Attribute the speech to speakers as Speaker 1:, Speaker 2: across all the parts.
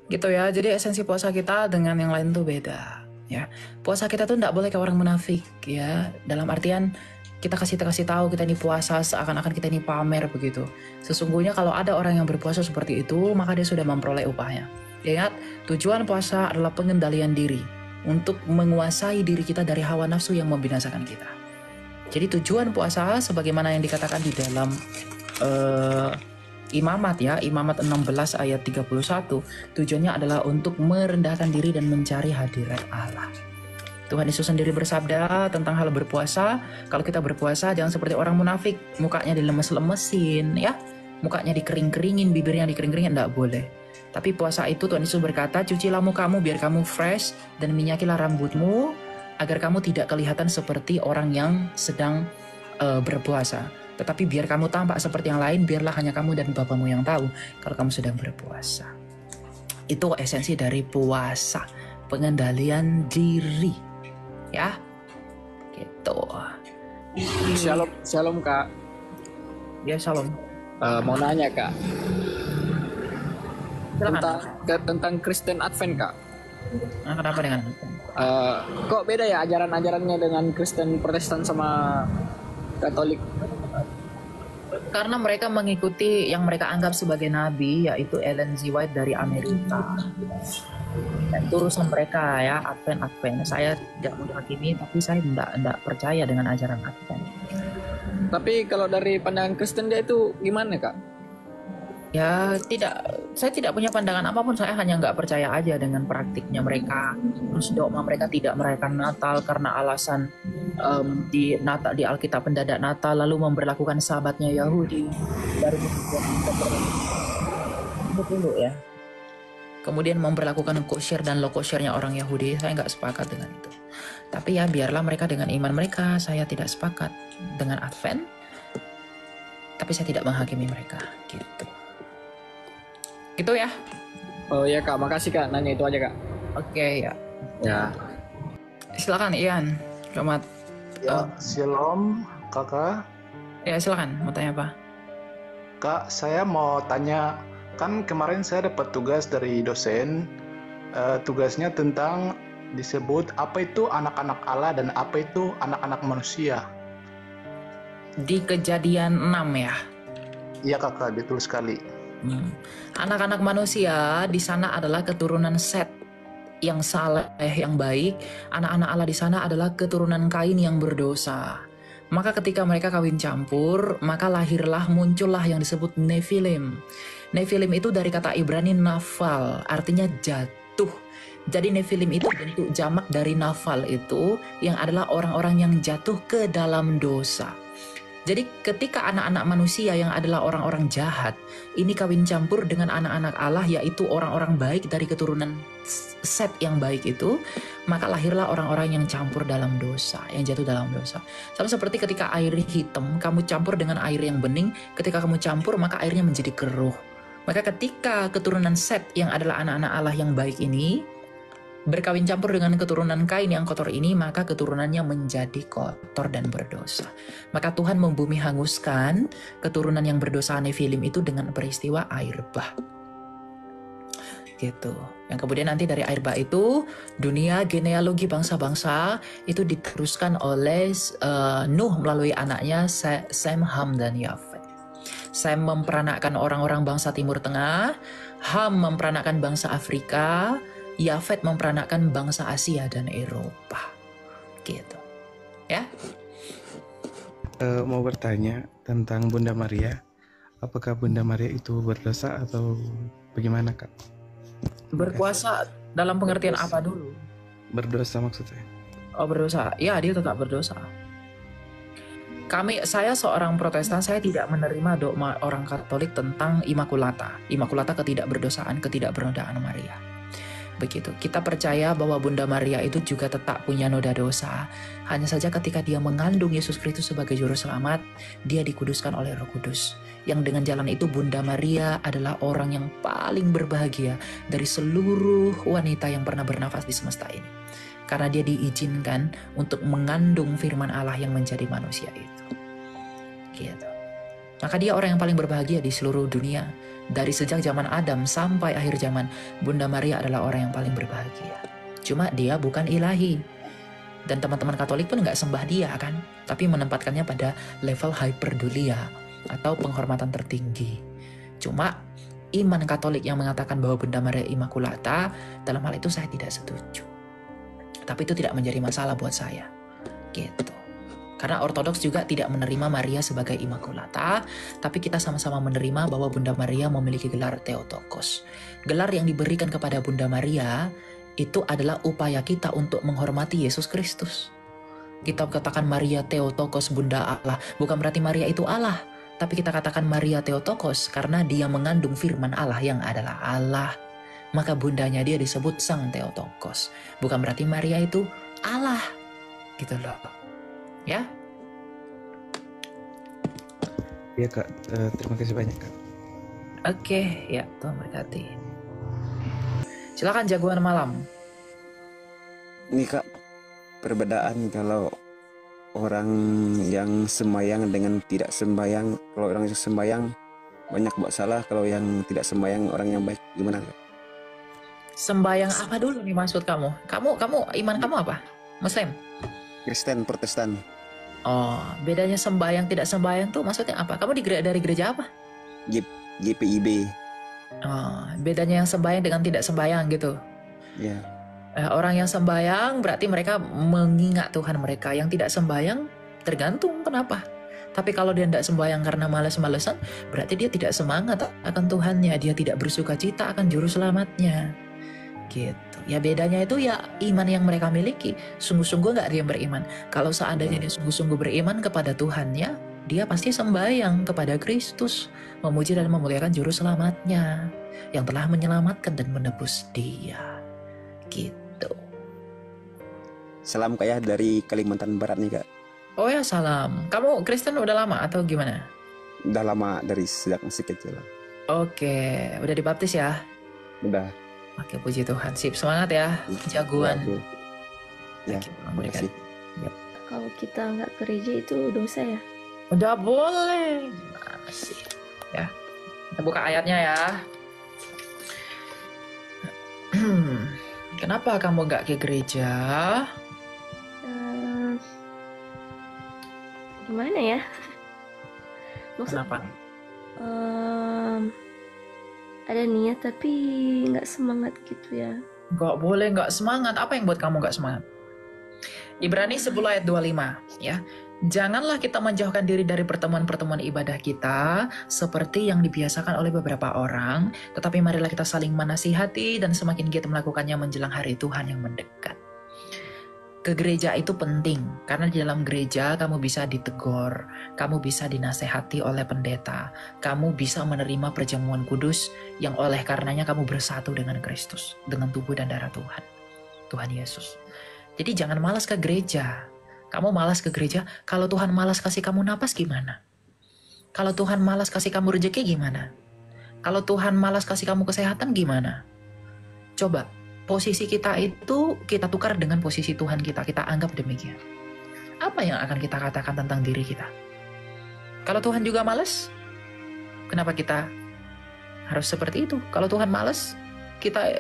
Speaker 1: Gitu ya. Jadi esensi puasa kita dengan yang lain tuh beda. Ya, puasa kita tuh nggak boleh kayak orang munafik ya. Dalam artian kita kasih tahu kita ini puasa seakan-akan kita ini pamer begitu. Sesungguhnya kalau ada orang yang berpuasa seperti itu, maka dia sudah memperoleh upahnya. Ingat, tujuan puasa adalah pengendalian diri untuk menguasai diri kita dari hawa nafsu yang membinasakan kita. Jadi tujuan puasa sebagaimana yang dikatakan di dalam Imamat ya, Imamat 16 ayat 31, tujuannya adalah untuk merendahkan diri dan mencari hadirat Allah. Tuhan Yesus sendiri bersabda tentang hal berpuasa, kalau kita berpuasa jangan seperti orang munafik, mukanya dilemes-lemesin ya, mukanya dikering-keringin, bibirnya dikering-keringin, enggak boleh. Tapi puasa itu Tuhan Yesus berkata, cucilah mukamu biar kamu fresh dan minyakilah rambutmu agar kamu tidak kelihatan seperti orang yang sedang berpuasa. Tetapi biar kamu tampak seperti yang lain, biarlah hanya kamu dan Bapamu yang tahu kalau kamu sedang berpuasa. Itu esensi dari puasa, pengendalian diri. Ya, gitu.
Speaker 2: Shalom, shalom Kak.
Speaker 1: Ya, shalom.
Speaker 2: Mau nanya Kak,
Speaker 1: Silakan.
Speaker 2: tentang Kristen Advent Kak.
Speaker 1: Nah, kenapa dengan
Speaker 2: Kok beda ya ajaran-ajarannya dengan Kristen Protestan sama Katolik?
Speaker 1: Karena mereka mengikuti yang mereka anggap sebagai nabi, yaitu Ellen G. White dari Amerika. Dan itu urusan mereka ya, Advent. Saya tidak menghakimi, tapi saya tidak percaya dengan ajaran Advent.
Speaker 2: Tapi kalau dari pandangan Kristen dia itu gimana Kak?
Speaker 1: Ya saya tidak punya pandangan apapun, saya hanya nggak percaya aja dengan praktiknya mereka. Terus dogma mereka tidak merayakan Natal karena alasan di Alkitab mendadak Natal, lalu memberlakukan sabatnya Yahudi dari dulu ya. Kemudian memberlakukan kosher dan lo koshernya orang Yahudi, saya nggak sepakat dengan itu. Tapi ya biarlah mereka dengan iman mereka, saya tidak sepakat dengan Advent. Tapi saya tidak menghakimi mereka, gitu. Gitu ya.
Speaker 2: Oh ya Kak, makasih Kak, nanya itu aja Kak.
Speaker 1: Oke ya.
Speaker 2: Ya.
Speaker 1: Silakan Ian, selamat.
Speaker 3: Ya, shalom kakak.
Speaker 1: Ya silakan, mau tanya apa?
Speaker 3: Kak, saya mau tanya, kan kemarin saya dapat tugas dari dosen, tugasnya tentang disebut apa itu anak-anak Allah dan apa itu anak-anak manusia.
Speaker 1: Di Kejadian 6 ya.
Speaker 3: Iya kakak, betul sekali.
Speaker 1: Anak-anak manusia di sana adalah keturunan Set yang saleh, yang baik. Anak-anak Allah di sana adalah keturunan Kain yang berdosa. Maka ketika mereka kawin campur, maka muncullah yang disebut Nephilim. Nephilim itu dari kata Ibrani nafal, artinya jatuh. Jadi Nephilim itu bentuk jamak dari nafal itu, yang adalah orang-orang yang jatuh ke dalam dosa. Jadi ketika anak-anak manusia yang adalah orang-orang jahat ini kawin campur dengan anak-anak Allah, yaitu orang-orang baik dari keturunan Set yang baik itu, maka lahirlah orang-orang yang campur dalam dosa, yang jatuh dalam dosa. Sama seperti ketika air hitam kamu campur dengan air yang bening, ketika kamu campur maka airnya menjadi keruh. Maka ketika keturunan Set yang adalah anak-anak Allah yang baik ini berkawin campur dengan keturunan Kain yang kotor ini, maka keturunannya menjadi kotor dan berdosa. Maka Tuhan membumi hanguskan keturunan yang berdosa Nephilim itu dengan peristiwa air bah. Gitu. Yang kemudian nanti dari air bah itu, dunia genealogi bangsa-bangsa itu diteruskan oleh Nuh melalui anaknya Sem, Ham, dan Yafet. Sem memperanakkan orang-orang bangsa Timur Tengah, Ham memperanakkan bangsa Afrika, Yafet memperanakkan bangsa Asia dan Eropa, gitu, ya.
Speaker 4: Mau bertanya tentang Bunda Maria. Apakah Bunda Maria itu berdosa atau bagaimana, Kak?
Speaker 1: Berkuasa dalam pengertian apa dulu?
Speaker 4: Berdosa maksudnya.
Speaker 1: Oh, berdosa. Ya, dia tetap berdosa. Saya seorang Protestan, saya tidak menerima dogma orang Katolik tentang Immaculata ketidakberdosaan, ketidakbernodaan Maria. Begitu. Kita percaya bahwa Bunda Maria itu juga tetap punya noda dosa. Hanya saja ketika dia mengandung Yesus Kristus sebagai juru selamat, dia dikuduskan oleh Roh Kudus. Yang dengan jalan itu Bunda Maria adalah orang yang paling berbahagia dari seluruh wanita yang pernah bernafas di semesta ini. Karena dia diizinkan untuk mengandung firman Allah yang menjadi manusia itu. Gitu. Maka dia orang yang paling berbahagia di seluruh dunia. Dari sejak zaman Adam sampai akhir zaman, Bunda Maria adalah orang yang paling berbahagia. Cuma dia bukan ilahi. Dan teman-teman Katolik pun nggak sembah dia kan, tapi menempatkannya pada level hyperdulia atau penghormatan tertinggi. Cuma iman Katolik yang mengatakan bahwa Bunda Maria Immaculata, dalam hal itu saya tidak setuju. Tapi itu tidak menjadi masalah buat saya. Gitu. Karena Ortodoks juga tidak menerima Maria sebagai Immaculata, tapi kita sama-sama menerima bahwa Bunda Maria memiliki gelar Theotokos. Gelar yang diberikan kepada Bunda Maria itu adalah upaya kita untuk menghormati Yesus Kristus. Kita katakan Maria Theotokos, Bunda Allah, bukan berarti Maria itu Allah, tapi kita katakan Maria Theotokos karena dia mengandung firman Allah yang adalah Allah. Maka bundanya dia disebut Sang Theotokos. Bukan berarti Maria itu Allah. Gitu loh. Ya?
Speaker 4: Iya Kak, terima kasih banyak Kak.
Speaker 1: Oke, ya Tuhan berkati. Silakan jagoan malam.
Speaker 5: Ini Kak, perbedaan kalau orang yang sembahyang dengan tidak sembahyang. Kalau orang yang sembahyang banyak buat salah, kalau yang tidak sembahyang orang yang baik, gimana Kak?
Speaker 1: Sembayang apa dulu nih maksud kamu? Kamu iman kamu apa? Muslim?
Speaker 5: Kristen, Protestan.
Speaker 1: Oh, bedanya sembayang tidak sembayang tuh maksudnya apa? Kamu dari gereja apa?
Speaker 5: GPIB.
Speaker 1: Oh, bedanya yang sembayang dengan tidak sembayang gitu.
Speaker 5: Ya.
Speaker 1: Orang yang sembayang berarti mereka mengingat Tuhan mereka. Yang tidak sembayang tergantung kenapa. Tapi kalau dia tidak sembayang karena malas-malesan, berarti dia tidak semangat akan Tuhannya. Dia tidak bersuka cita akan juru selamatnya. Gitu. Ya bedanya itu ya iman yang mereka miliki. Sungguh-sungguh nggak dia beriman. Kalau seandainya dia sungguh-sungguh beriman kepada Tuhannya, dia pasti sembahyang kepada Kristus, memuji dan memuliakan juru selamatnya yang telah menyelamatkan dan menebus dia. Gitu.
Speaker 5: Salam Kak ya dari Kalimantan Barat nih Kak.
Speaker 1: Oh ya salam. Kamu Kristen udah lama atau gimana?
Speaker 5: Udah lama dari sejak masih kecil.
Speaker 1: Oke, udah dibaptis ya?
Speaker 5: Udah.
Speaker 1: Oke, puji Tuhan. Sip, semangat ya, jagoan.
Speaker 5: Ya,
Speaker 1: Oke,
Speaker 5: makasih.
Speaker 1: Yep.
Speaker 6: Kalau kita nggak ke gereja itu dosa ya?
Speaker 1: Udah boleh. Gimana sih? Ya, kita buka ayatnya ya. Kenapa kamu nggak ke gereja?
Speaker 6: Gimana ya?
Speaker 1: Kenapa?
Speaker 6: Ada niat tapi nggak semangat gitu ya.
Speaker 1: Nggak boleh nggak semangat. Apa yang buat kamu nggak semangat? Ibrani 10 ayat 25 ya. Janganlah kita menjauhkan diri dari pertemuan-pertemuan ibadah kita seperti yang dibiasakan oleh beberapa orang, tetapi marilah kita saling menasihati dan semakin giat melakukannya menjelang hari Tuhan yang mendekat. Ke gereja itu penting, karena di dalam gereja kamu bisa ditegur, kamu bisa dinasehati oleh pendeta, kamu bisa menerima perjamuan kudus yang oleh karenanya kamu bersatu dengan Kristus, dengan tubuh dan darah Tuhan, Tuhan Yesus. Jadi jangan malas ke gereja. Kamu malas ke gereja, kalau Tuhan malas kasih kamu napas gimana? Kalau Tuhan malas kasih kamu rezeki gimana? Kalau Tuhan malas kasih kamu kesehatan gimana? Coba, posisi kita itu kita tukar dengan posisi Tuhan kita anggap demikian. Apa yang akan kita katakan tentang diri kita? Kalau Tuhan juga malas, kenapa kita harus seperti itu? Kalau Tuhan malas, kita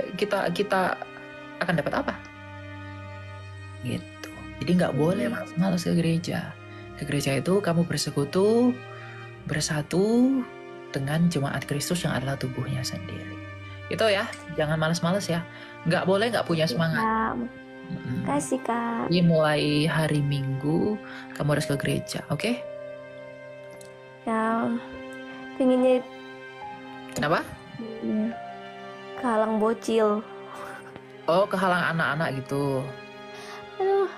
Speaker 1: akan dapat apa? Gitu. Jadi nggak boleh malas ke gereja. Ke gereja itu kamu bersekutu, bersatu dengan jemaat Kristus yang adalah tubuhnya sendiri. Itu ya, jangan malas-malas ya. Nggak boleh nggak punya semangat.
Speaker 6: Kasih Kak.
Speaker 1: Jadi mulai hari Minggu kamu harus ke gereja, oke?
Speaker 6: Ya, pengennya
Speaker 1: Kenapa?
Speaker 6: kehalang bocil.
Speaker 1: Oh, kehalang anak-anak gitu.
Speaker 6: Aduh,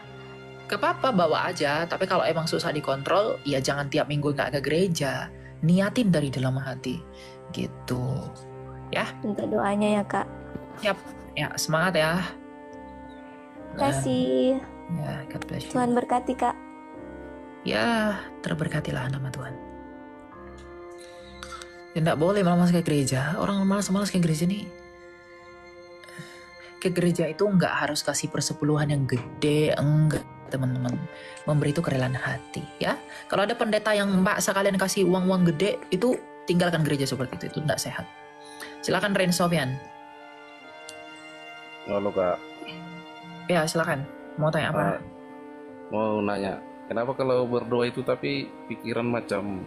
Speaker 1: Gak apa-apa, bawa aja. Tapi kalau emang susah dikontrol, ya jangan tiap minggu nggak ke gereja. Niatin dari dalam hati. Gitu. Ya?
Speaker 6: minta doanya ya Kak.
Speaker 1: Yap. Ya, semangat ya.
Speaker 6: Kasih.
Speaker 1: Ya, God bless you.
Speaker 6: Tuhan berkati Kak.
Speaker 1: Ya, terberkatilah nama Tuhan. Ya, nggak boleh malas ke gereja. Orang malas-malas ke gereja nih. Ke gereja itu nggak harus kasih persepuluhan yang gede, enggak. teman-teman. Memberi itu kerelaan hati ya. Kalau ada pendeta yang maksa kalian kasih uang-uang gede, itu tinggalkan gereja seperti itu tidak sehat. Silakan Rain Sofyan.
Speaker 7: Halo Kak,
Speaker 1: Ya silakan. Mau tanya apa?
Speaker 7: mau nanya, kenapa kalau berdoa itu tapi pikiran macam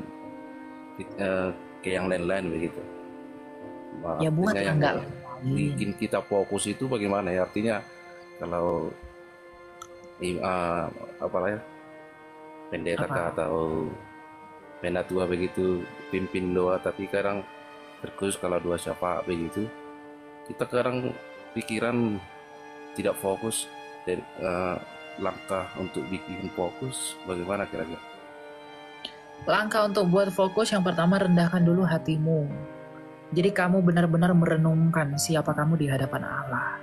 Speaker 7: ke yang lain-lain begitu?
Speaker 1: Ya buat
Speaker 7: Artinya
Speaker 1: yang enggak
Speaker 7: bikin kita fokus itu bagaimana ya? Artinya kalau apa lah ya, pendeta
Speaker 1: Apa?
Speaker 7: kah atau penatua begitu pimpin doa, tapi kadang terkhusus kalau doa syafaat begitu, kita kadang pikiran tidak fokus dan langkah untuk bikin fokus bagaimana kira-kira?
Speaker 1: Langkah untuk buat fokus yang pertama, rendahkan dulu hatimu. Jadi kamu benar-benar merenungkan siapa kamu di hadapan Allah.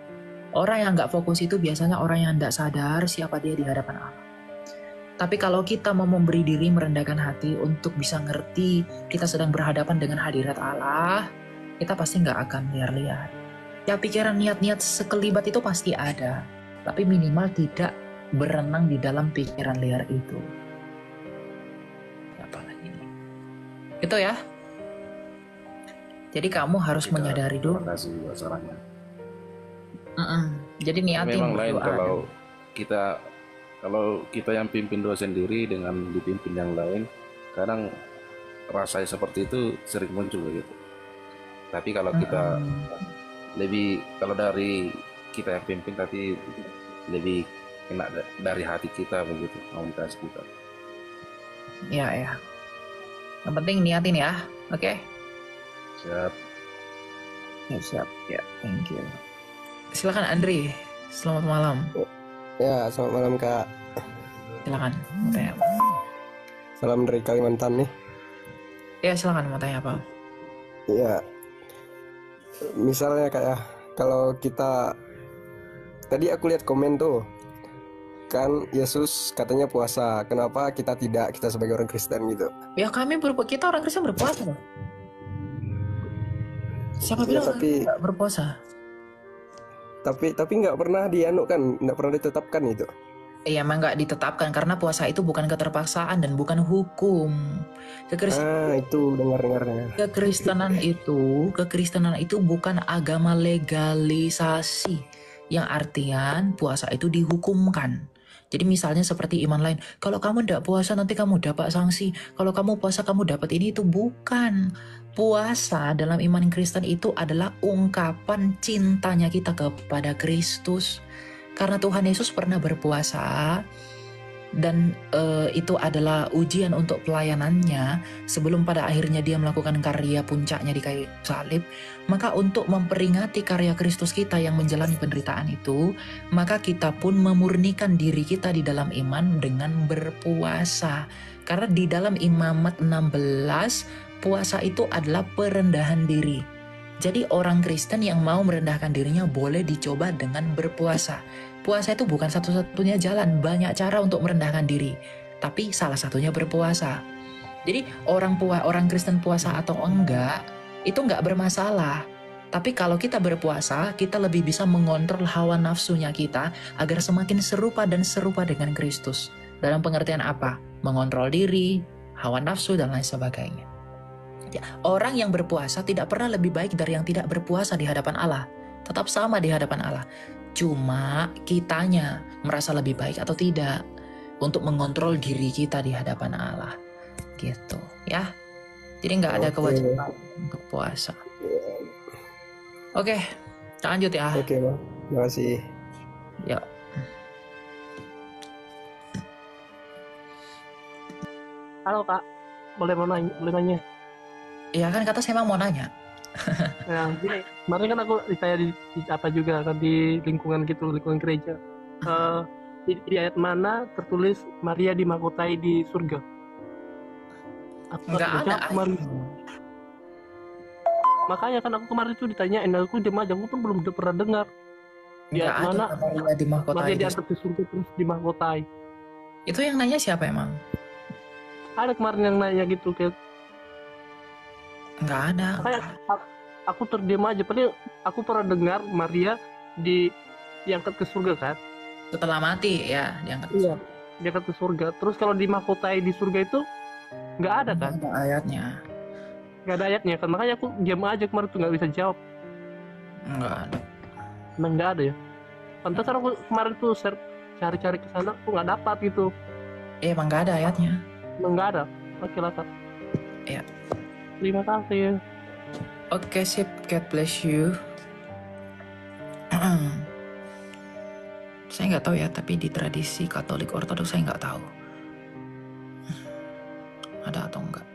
Speaker 1: Orang yang nggak fokus itu biasanya orang yang nggak sadar siapa dia di hadapan Allah. Tapi kalau kita mau memberi diri merendahkan hati untuk bisa ngerti kita sedang berhadapan dengan hadirat Allah, kita pasti nggak akan liar-liar. Ya pikiran niat-niat sekelibat itu pasti ada, tapi minimal tidak berenang di dalam pikiran liar itu. Apalagi itu ya. Jadi kamu harus menyadari dulu.
Speaker 7: Terima kasih buat sarannya.
Speaker 1: Jadi niatin
Speaker 7: Memang lain
Speaker 1: berdoa.
Speaker 7: kalau kita yang pimpin doa sendiri dengan dipimpin yang lain, kadang rasanya seperti itu sering muncul begitu. Tapi kalau kita kalau dari kita yang pimpin, tapi lebih kena dari hati kita begitu, komunitas kita.
Speaker 1: Ya. Yang penting niatin ya, oke?
Speaker 7: Siap.
Speaker 1: Siap. Ya, thank you. Silakan Andri, selamat malam.
Speaker 8: Ya, selamat malam Kak.
Speaker 1: Silakan, mau tanya apa?
Speaker 8: Salam dari Kalimantan nih.
Speaker 1: Ya, silakan mau tanya apa?
Speaker 8: Ya, misalnya kayak kalau kita tadi aku lihat komen tuh, kan Yesus katanya puasa, kenapa kita tidak, kita sebagai orang Kristen gitu?
Speaker 1: Ya kita orang Kristen berpuasa loh. Siapa
Speaker 8: Ya,
Speaker 1: bilang
Speaker 8: tapi
Speaker 1: nggak berpuasa?
Speaker 8: tapi nggak pernah nggak pernah ditetapkan itu.
Speaker 1: Iya, emang nggak ditetapkan karena puasa itu bukan keterpaksaan dan bukan hukum.
Speaker 8: Itu dengar.
Speaker 1: Kekristenan itu bukan agama legalisasi, yang artian puasa itu dihukumkan. Jadi misalnya seperti iman lain, kalau kamu tidak puasa nanti kamu dapat sanksi, kalau kamu puasa kamu dapat ini, itu bukan. Puasa dalam iman Kristen itu adalah ungkapan cintanya kita kepada Kristus. Karena Tuhan Yesus pernah berpuasa, dan itu adalah ujian untuk pelayanannya sebelum pada akhirnya dia melakukan karya puncaknya di kayu salib. Maka untuk memperingati karya Kristus kita yang menjalani penderitaan itu, maka kita pun memurnikan diri kita di dalam iman dengan berpuasa. Karena di dalam Imamat 16, puasa itu adalah perendahan diri. Jadi orang Kristen yang mau merendahkan dirinya boleh dicoba dengan berpuasa. Puasa itu bukan satu-satunya jalan, banyak cara untuk merendahkan diri. Tapi salah satunya berpuasa. Jadi orang Kristen puasa atau enggak, itu enggak bermasalah. Tapi kalau kita berpuasa, kita lebih bisa mengontrol hawa nafsunya kita agar semakin serupa dengan Kristus. Dalam pengertian apa? Mengontrol diri, hawa nafsu, dan lain sebagainya. Ya, orang yang berpuasa tidak pernah lebih baik dari yang tidak berpuasa di hadapan Allah. Tetap sama di hadapan Allah. Cuma kitanya merasa lebih baik atau tidak untuk mengontrol diri kita di hadapan Allah. Gitu ya. Jadi nggak ada kewajiban untuk puasa. Oke, lanjut ya.
Speaker 8: Oke, Bang. Terima kasih.
Speaker 1: Ya.
Speaker 9: Halo Kak, boleh nanya?
Speaker 1: Ya kan kata saya emang mau nanya.
Speaker 9: Nah, gini, kemarin kan aku ditanya di apa juga kan di lingkungan gereja. Di ayat mana tertulis Maria dimahkotai di surga?
Speaker 1: Nggak ada.
Speaker 9: Makanya kan aku kemarin itu ditanyain, aku diam aja, aku pun belum pernah dengar. Di ayat mana
Speaker 1: Maria dimahkotai.
Speaker 9: Maria diangkat ke surga terus dimahkotai.
Speaker 1: Itu yang nanya siapa emang?
Speaker 9: Ada kemarin yang nanya gitu kayak.
Speaker 1: Nggak ada.
Speaker 9: Kayak aku terdiam aja, padahal aku pernah dengar Maria diangkat ke surga kan.
Speaker 1: Setelah mati ya diangkat.
Speaker 9: Iya, diangkat ke surga. Terus kalau dimahkotai di surga itu nggak ada kan?
Speaker 1: Nggak ada ayatnya.
Speaker 9: Nggak ada ayatnya kan, makanya aku diam aja kemarin tuh nggak bisa jawab.
Speaker 1: Nggak ada.
Speaker 9: Emang nggak ada ya? Pantesan aku kemarin tuh cari-cari ke sana, aku nggak dapat gitu.
Speaker 1: Emang nggak ada ayatnya.
Speaker 9: Emang nggak ada. Oke lah Kak.
Speaker 1: Iya.
Speaker 9: Terima kasih.
Speaker 1: Oke sip, God bless you. Saya nggak tahu ya, tapi di tradisi Katolik Ortodoks saya nggak tahu ada atau enggak.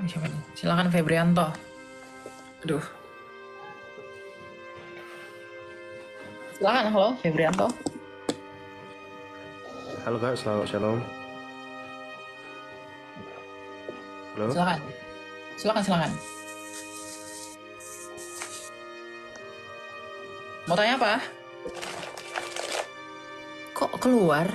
Speaker 1: Siapa nih? Silakan Febrianto. Aduh. Silakan, halo Febrianto.
Speaker 10: Halo Kak, selamat shalom. Halo.
Speaker 1: Silakan. Silakan. Mau tanya apa? Kok keluar?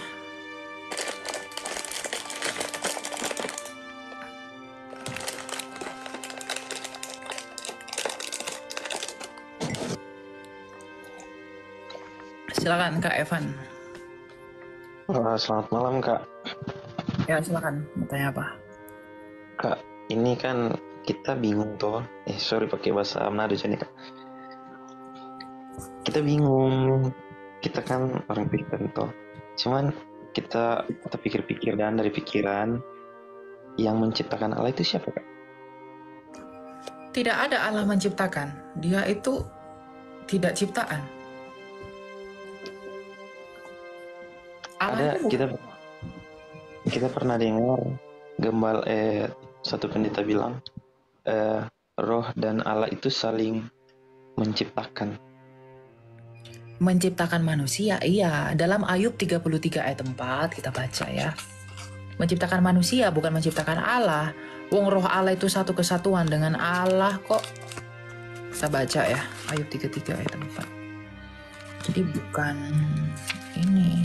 Speaker 1: Silakan Kak Evan.
Speaker 10: Selamat malam Kak.
Speaker 1: Ya silakan, mau tanya apa?
Speaker 10: Kak, ini kan kita bingung toh. Sorry pakai bahasa Manado aja nih Kak. Kita bingung. Kita kan orang Kristen toh. Cuman kita pikir-pikir dan dari pikiran yang menciptakan Allah itu siapa Kak?
Speaker 1: Tidak ada Allah menciptakan. Dia itu tidak ciptaan. Allah
Speaker 10: Ada kita pernah dengar satu pendeta bilang roh dan Allah itu saling menciptakan
Speaker 1: manusia, iya. Dalam Ayub 33 ayat 4 kita baca ya. Menciptakan manusia bukan menciptakan Allah. Wong roh Allah itu satu kesatuan dengan Allah kok. Kita baca ya, Ayub 33 ayat 4. Jadi bukan ini.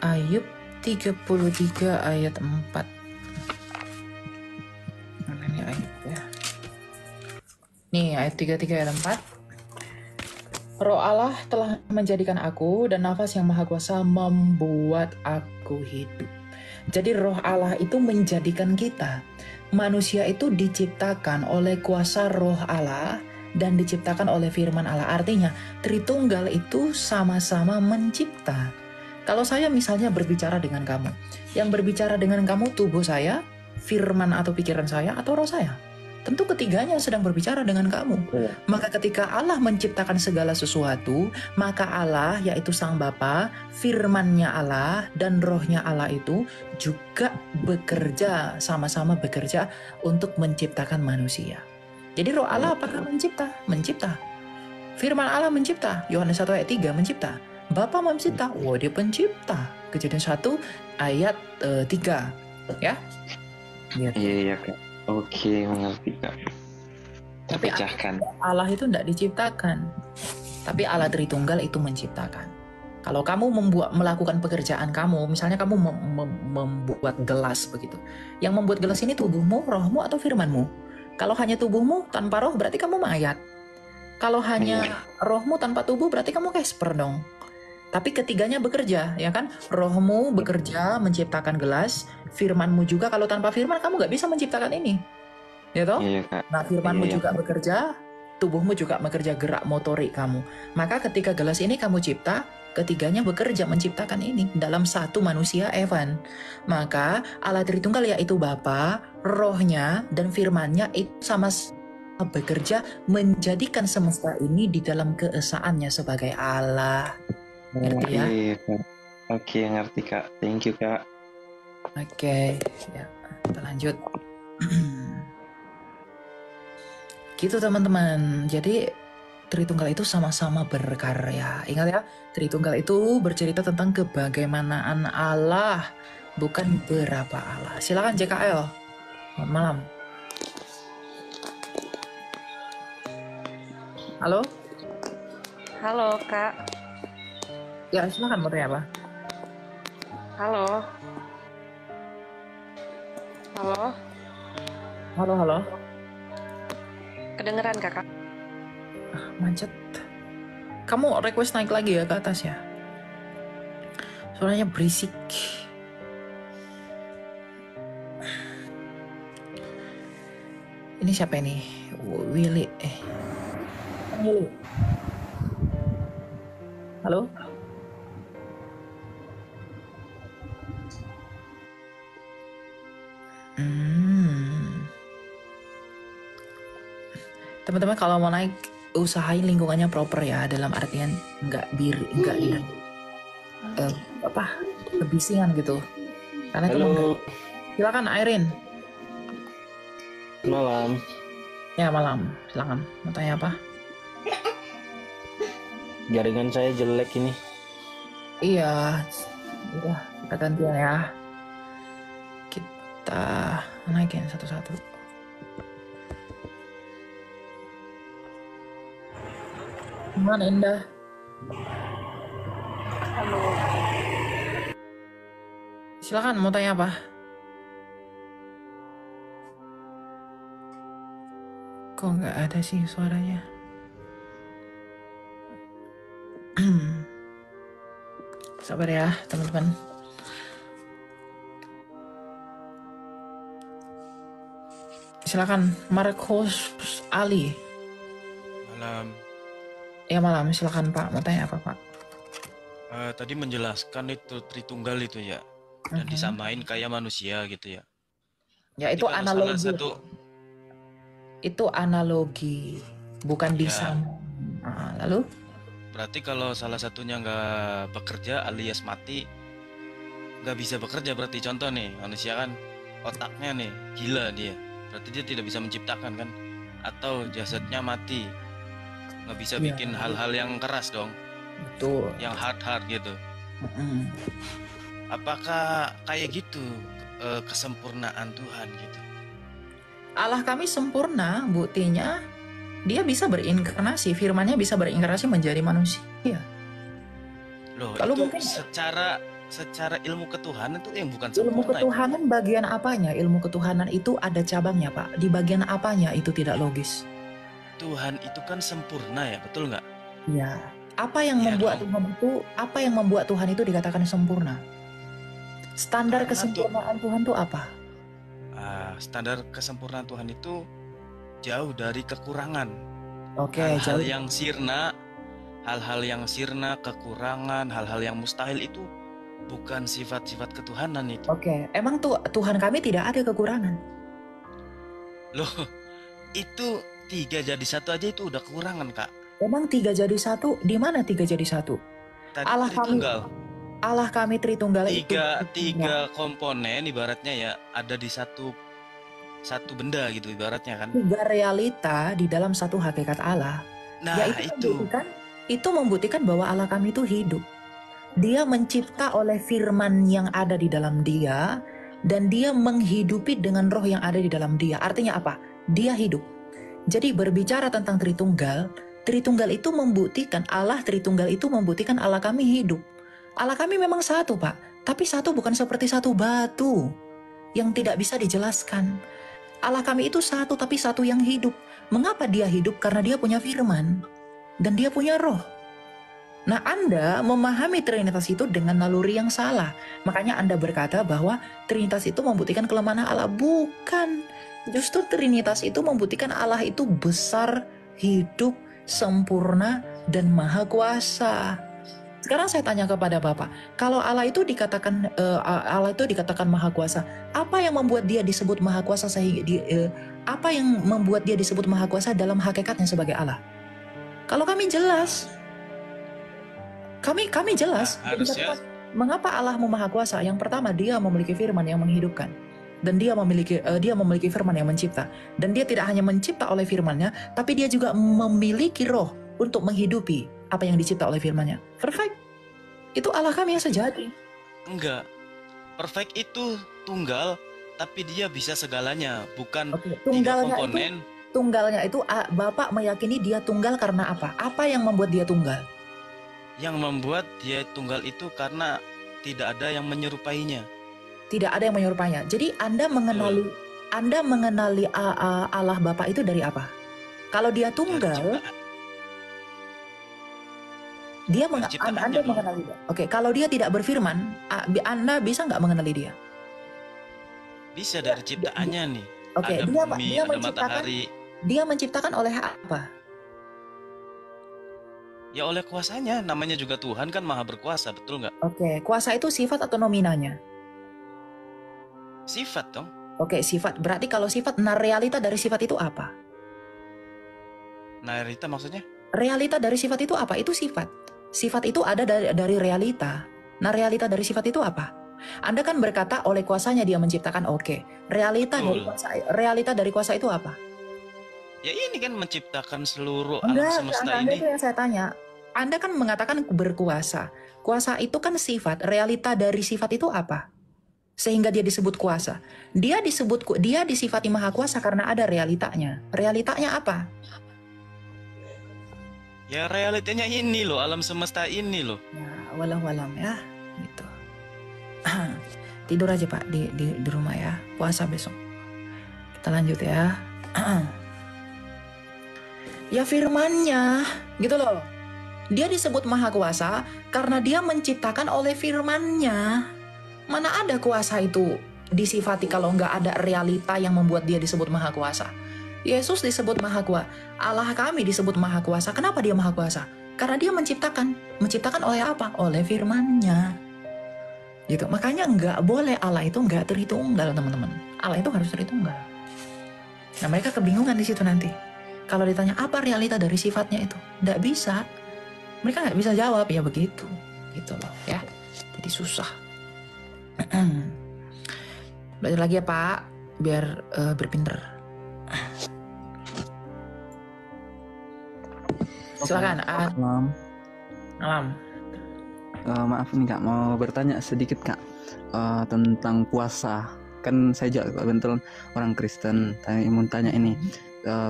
Speaker 1: Ayub 33 ayat 4. Mana ini ayat ya? Nih ayat 33 ayat 4. Roh Allah telah menjadikan aku dan nafas yang maha kuasa membuat aku hidup. Jadi roh Allah itu menjadikan kita. Manusia itu diciptakan oleh kuasa roh Allah dan diciptakan oleh firman Allah. Artinya Tritunggal itu sama-sama mencipta. Kalau saya misalnya berbicara dengan kamu, yang berbicara dengan kamu tubuh saya, firman atau pikiran saya, atau roh saya. Tentu ketiganya sedang berbicara dengan kamu. Maka ketika Allah menciptakan segala sesuatu, maka Allah yaitu Sang Bapa, firman-Nya Allah dan rohnya Allah itu juga bekerja, sama-sama bekerja untuk menciptakan manusia. Jadi roh Allah apakah mencipta? Mencipta. Firman Allah mencipta. Yohanes 1 ayat 3 mencipta. Bapa mencipta, dia pencipta. Kejadian 1 ayat 3 ya.
Speaker 10: Iya Kak. Oke, mengerti Kak. Terpecahkan.
Speaker 1: Allah itu tidak diciptakan, tapi Allah Tritunggal itu menciptakan. Kalau kamu melakukan pekerjaan kamu, misalnya kamu membuat gelas begitu, yang membuat gelas ini tubuhmu, rohmu atau firmanmu. Kalau hanya tubuhmu tanpa roh berarti kamu mayat. Kalau hanya rohmu tanpa tubuh berarti kamu Casper dong. Tapi ketiganya bekerja, ya kan? Rohmu bekerja menciptakan gelas, firmanmu juga. Kalau tanpa firman kamu nggak bisa menciptakan ini, ya toh?
Speaker 10: Iya, Kak.
Speaker 1: Nah, firmanmu juga bekerja, tubuhmu juga bekerja, gerak motorik kamu. Maka ketika gelas ini kamu cipta, ketiganya bekerja menciptakan ini dalam satu manusia, Evan. Maka Allah Tritunggal yaitu Bapa, rohnya dan firmannya itu sama bekerja menjadikan semesta ini di dalam keesaannya sebagai Allah. Ngerti ya?
Speaker 10: Oke, ngerti Kak. Thank you Kak.
Speaker 1: Oke, ya, kita lanjut. Gitu teman-teman. Jadi Tritunggal itu sama-sama berkarya. Ingat ya, Tritunggal itu bercerita tentang kebagaimanaan Allah, bukan berapa Allah. Silakan JKL. Selamat malam. Halo?
Speaker 11: Halo Kak.
Speaker 1: Ya, silakan mau tanya apa?
Speaker 11: Halo. Halo.
Speaker 1: Halo, halo.
Speaker 11: Kedengeran kakak?
Speaker 1: Macet. Kamu request naik lagi ya ke atas ya? Suaranya berisik. Ini siapa ini? Willy. Willy. Halo? Teman-teman kalau mau naik usahain lingkungannya proper ya, dalam artian nggak di kebisingan gitu. Karena itu silakan Airin.
Speaker 12: Malam.
Speaker 1: Ya malam, silakan. Mau tanya apa?
Speaker 12: Jaringan saya jelek ini.
Speaker 1: Iya, udah kita gantian ya. Kita naikin satu-satu. Gimana Indah?
Speaker 11: Halo.
Speaker 1: Silakan mau tanya apa? Kok nggak ada sih suaranya? Sabar ya teman-teman. Silakan Marcos Ali.
Speaker 13: Malam.
Speaker 1: Ya malam, silakan Pak. Mau tanya apa Pak?
Speaker 13: Tadi menjelaskan itu Tritunggal itu ya, dan disamain kayak manusia gitu ya.
Speaker 1: Ya
Speaker 13: Jadi
Speaker 1: itu
Speaker 13: kalau
Speaker 1: analogi.
Speaker 13: salah satu,
Speaker 1: Itu analogi, bukan disama. Lalu?
Speaker 13: berarti kalau salah satunya nggak bekerja alias mati, nggak bisa bekerja berarti. Contoh nih, manusia kan otaknya nih gila dia, berarti dia tidak bisa menciptakan kan? Atau jasadnya mati, nggak bisa
Speaker 1: Iya.
Speaker 13: bikin hal-hal yang keras dong,
Speaker 1: Betul.
Speaker 13: yang hard gitu. Apakah kayak gitu kesempurnaan Tuhan gitu?
Speaker 1: Allah kami sempurna, buktinya dia bisa berinkarnasi, firman-Nya bisa berinkarnasi menjadi manusia.
Speaker 13: Loh,
Speaker 1: Kalau
Speaker 13: itu
Speaker 1: mungkin
Speaker 13: secara ilmu ketuhanan itu yang bukan
Speaker 1: ilmu
Speaker 13: sempurna.
Speaker 1: ketuhanan bagian apanya? Ilmu ketuhanan itu ada cabangnya Pak. Di bagian apanya itu tidak logis?
Speaker 13: Tuhan itu kan sempurna ya, betul nggak?
Speaker 1: Ya. Apa yang
Speaker 13: Iya
Speaker 1: membuat
Speaker 13: dong.
Speaker 1: Tuhan itu? Apa yang membuat Tuhan itu dikatakan sempurna? Standar
Speaker 13: Karena
Speaker 1: kesempurnaan Tuhan itu apa?
Speaker 13: Standar kesempurnaan Tuhan itu jauh dari kekurangan.
Speaker 1: Oke,
Speaker 13: Hal-hal
Speaker 1: jauh.
Speaker 13: yang sirna, kekurangan, hal-hal yang mustahil itu bukan sifat-sifat ketuhanan itu.
Speaker 1: Oke, emang Tuhan kami tidak ada kekurangan.
Speaker 13: Loh, itu 3 jadi 1 aja itu udah kekurangan, Kak.
Speaker 1: Emang 3 jadi 1, di mana 3 jadi 1?
Speaker 13: Tadi
Speaker 1: Allah
Speaker 13: Tritunggal.
Speaker 1: kami Tritunggal itu
Speaker 13: Tiga komponen ibaratnya ya ada di satu benda gitu ibaratnya kan.
Speaker 1: 3 realita di dalam satu hakikat Allah.
Speaker 13: Nah,
Speaker 1: Yaitu itu membuktikan bahwa Allah kami itu hidup. Dia mencipta oleh firman yang ada di dalam dia, dan dia menghidupi dengan roh yang ada di dalam dia. Artinya apa? Dia hidup. Jadi berbicara tentang Tritunggal itu membuktikan Allah Tritunggal itu membuktikan Allah kami hidup. Allah kami memang satu Pak, tapi satu bukan seperti satu batu yang tidak bisa dijelaskan. Allah kami itu satu, tapi satu yang hidup. Mengapa dia hidup? Karena dia punya firman dan dia punya roh. Nah, Anda memahami Trinitas itu dengan naluri yang salah. Makanya Anda berkata bahwa Trinitas itu membuktikan kelemahan Allah. Bukan. Justru Trinitas itu membuktikan Allah itu besar, hidup, sempurna, dan maha kuasa. Sekarang saya tanya kepada Bapak, kalau Allah itu dikatakan maha kuasa, apa yang membuat dia disebut maha kuasa apa yang membuat dia disebut maha kuasa dalam hakikatnya sebagai Allah? Kalau kami jelas. Kami jelas.
Speaker 13: Harusnya
Speaker 1: Mengapa Allah maha kuasa? Yang pertama, dia memiliki firman yang menghidupkan. Dan dia memiliki firman yang mencipta. Dan dia tidak hanya mencipta oleh firman-Nya, tapi dia juga memiliki roh untuk menghidupi apa yang dicipta oleh firman-Nya. Perfect. Itu Allah kami yang sejati.
Speaker 13: enggak. Perfect itu tunggal, tapi dia bisa segalanya, bukan 3 komponen.
Speaker 1: Tunggalnya itu Bapak meyakini dia tunggal karena apa? Apa yang membuat dia tunggal?
Speaker 13: Yang membuat dia tunggal itu karena tidak ada yang menyerupainya.
Speaker 1: Tidak ada yang menyerupainya. Jadi Anda mengenali Allah Bapak itu dari apa? Kalau dia tunggal, dia Anda mengenali dia. Oke, kalau dia tidak berfirman, Anda bisa nggak mengenali dia?
Speaker 13: Bisa dari ciptaannya nih.
Speaker 1: Oke,
Speaker 13: Ada
Speaker 1: dia
Speaker 13: bumi,
Speaker 1: dia
Speaker 13: ada
Speaker 1: menciptakan
Speaker 13: matahari.
Speaker 1: dia menciptakan oleh apa?
Speaker 13: Ya oleh kuasanya, namanya juga Tuhan kan maha berkuasa, betul nggak?
Speaker 1: Oke, kuasa itu sifat atau nominanya?
Speaker 13: Sifat dong.
Speaker 1: Oke, sifat. Berarti kalau sifat, nah realita dari sifat itu apa?
Speaker 13: Nah, Rita maksudnya?
Speaker 1: Realita dari sifat itu apa? Itu sifat. Sifat itu ada dari realita. Nah, realita dari sifat itu apa? Anda kan berkata oleh kuasanya dia menciptakan. Oke, realita dari kuasa itu apa?
Speaker 13: Ya ini kan menciptakan seluruh alam
Speaker 1: Enggak,
Speaker 13: semesta
Speaker 1: Anda
Speaker 13: ini.
Speaker 1: itu yang saya tanya. Anda kan mengatakan berkuasa. Kuasa itu kan sifat. Realita dari sifat itu apa? Sehingga dia disebut kuasa. Dia disifati maha kuasa karena ada realitanya. Realitanya apa?
Speaker 13: Ya realitanya ini loh, alam semesta ini loh.
Speaker 1: Ya, walau-walam ya, gitu. Tidur aja Pak di rumah ya. Puasa besok. Kita lanjut ya. Ya firman-Nya, gitu loh. Dia disebut maha kuasa karena dia menciptakan oleh firman-Nya. Mana ada kuasa itu disifati kalau nggak ada realita yang membuat dia disebut maha kuasa. Yesus disebut maha kuasa. Allah kami disebut maha kuasa. Kenapa dia maha kuasa? Karena dia menciptakan. Menciptakan oleh apa? Oleh firman-Nya. Gitu. Makanya nggak boleh Allah itu nggak tritunggal, teman-teman. Allah itu harus tritunggal. Nah, mereka kebingungan di situ nanti. Kalau ditanya apa realita dari sifatnya itu, nggak bisa. Mereka nggak bisa jawab, ya begitu. Gitu loh, ya. Jadi susah. Belajar lagi ya Pak, biar berpinter. Silakan.
Speaker 14: Malam. Maaf nih Kak, mau bertanya sedikit Kak tentang puasa. Kan saya juga kebetulan orang Kristen. Saya mau tanya ini.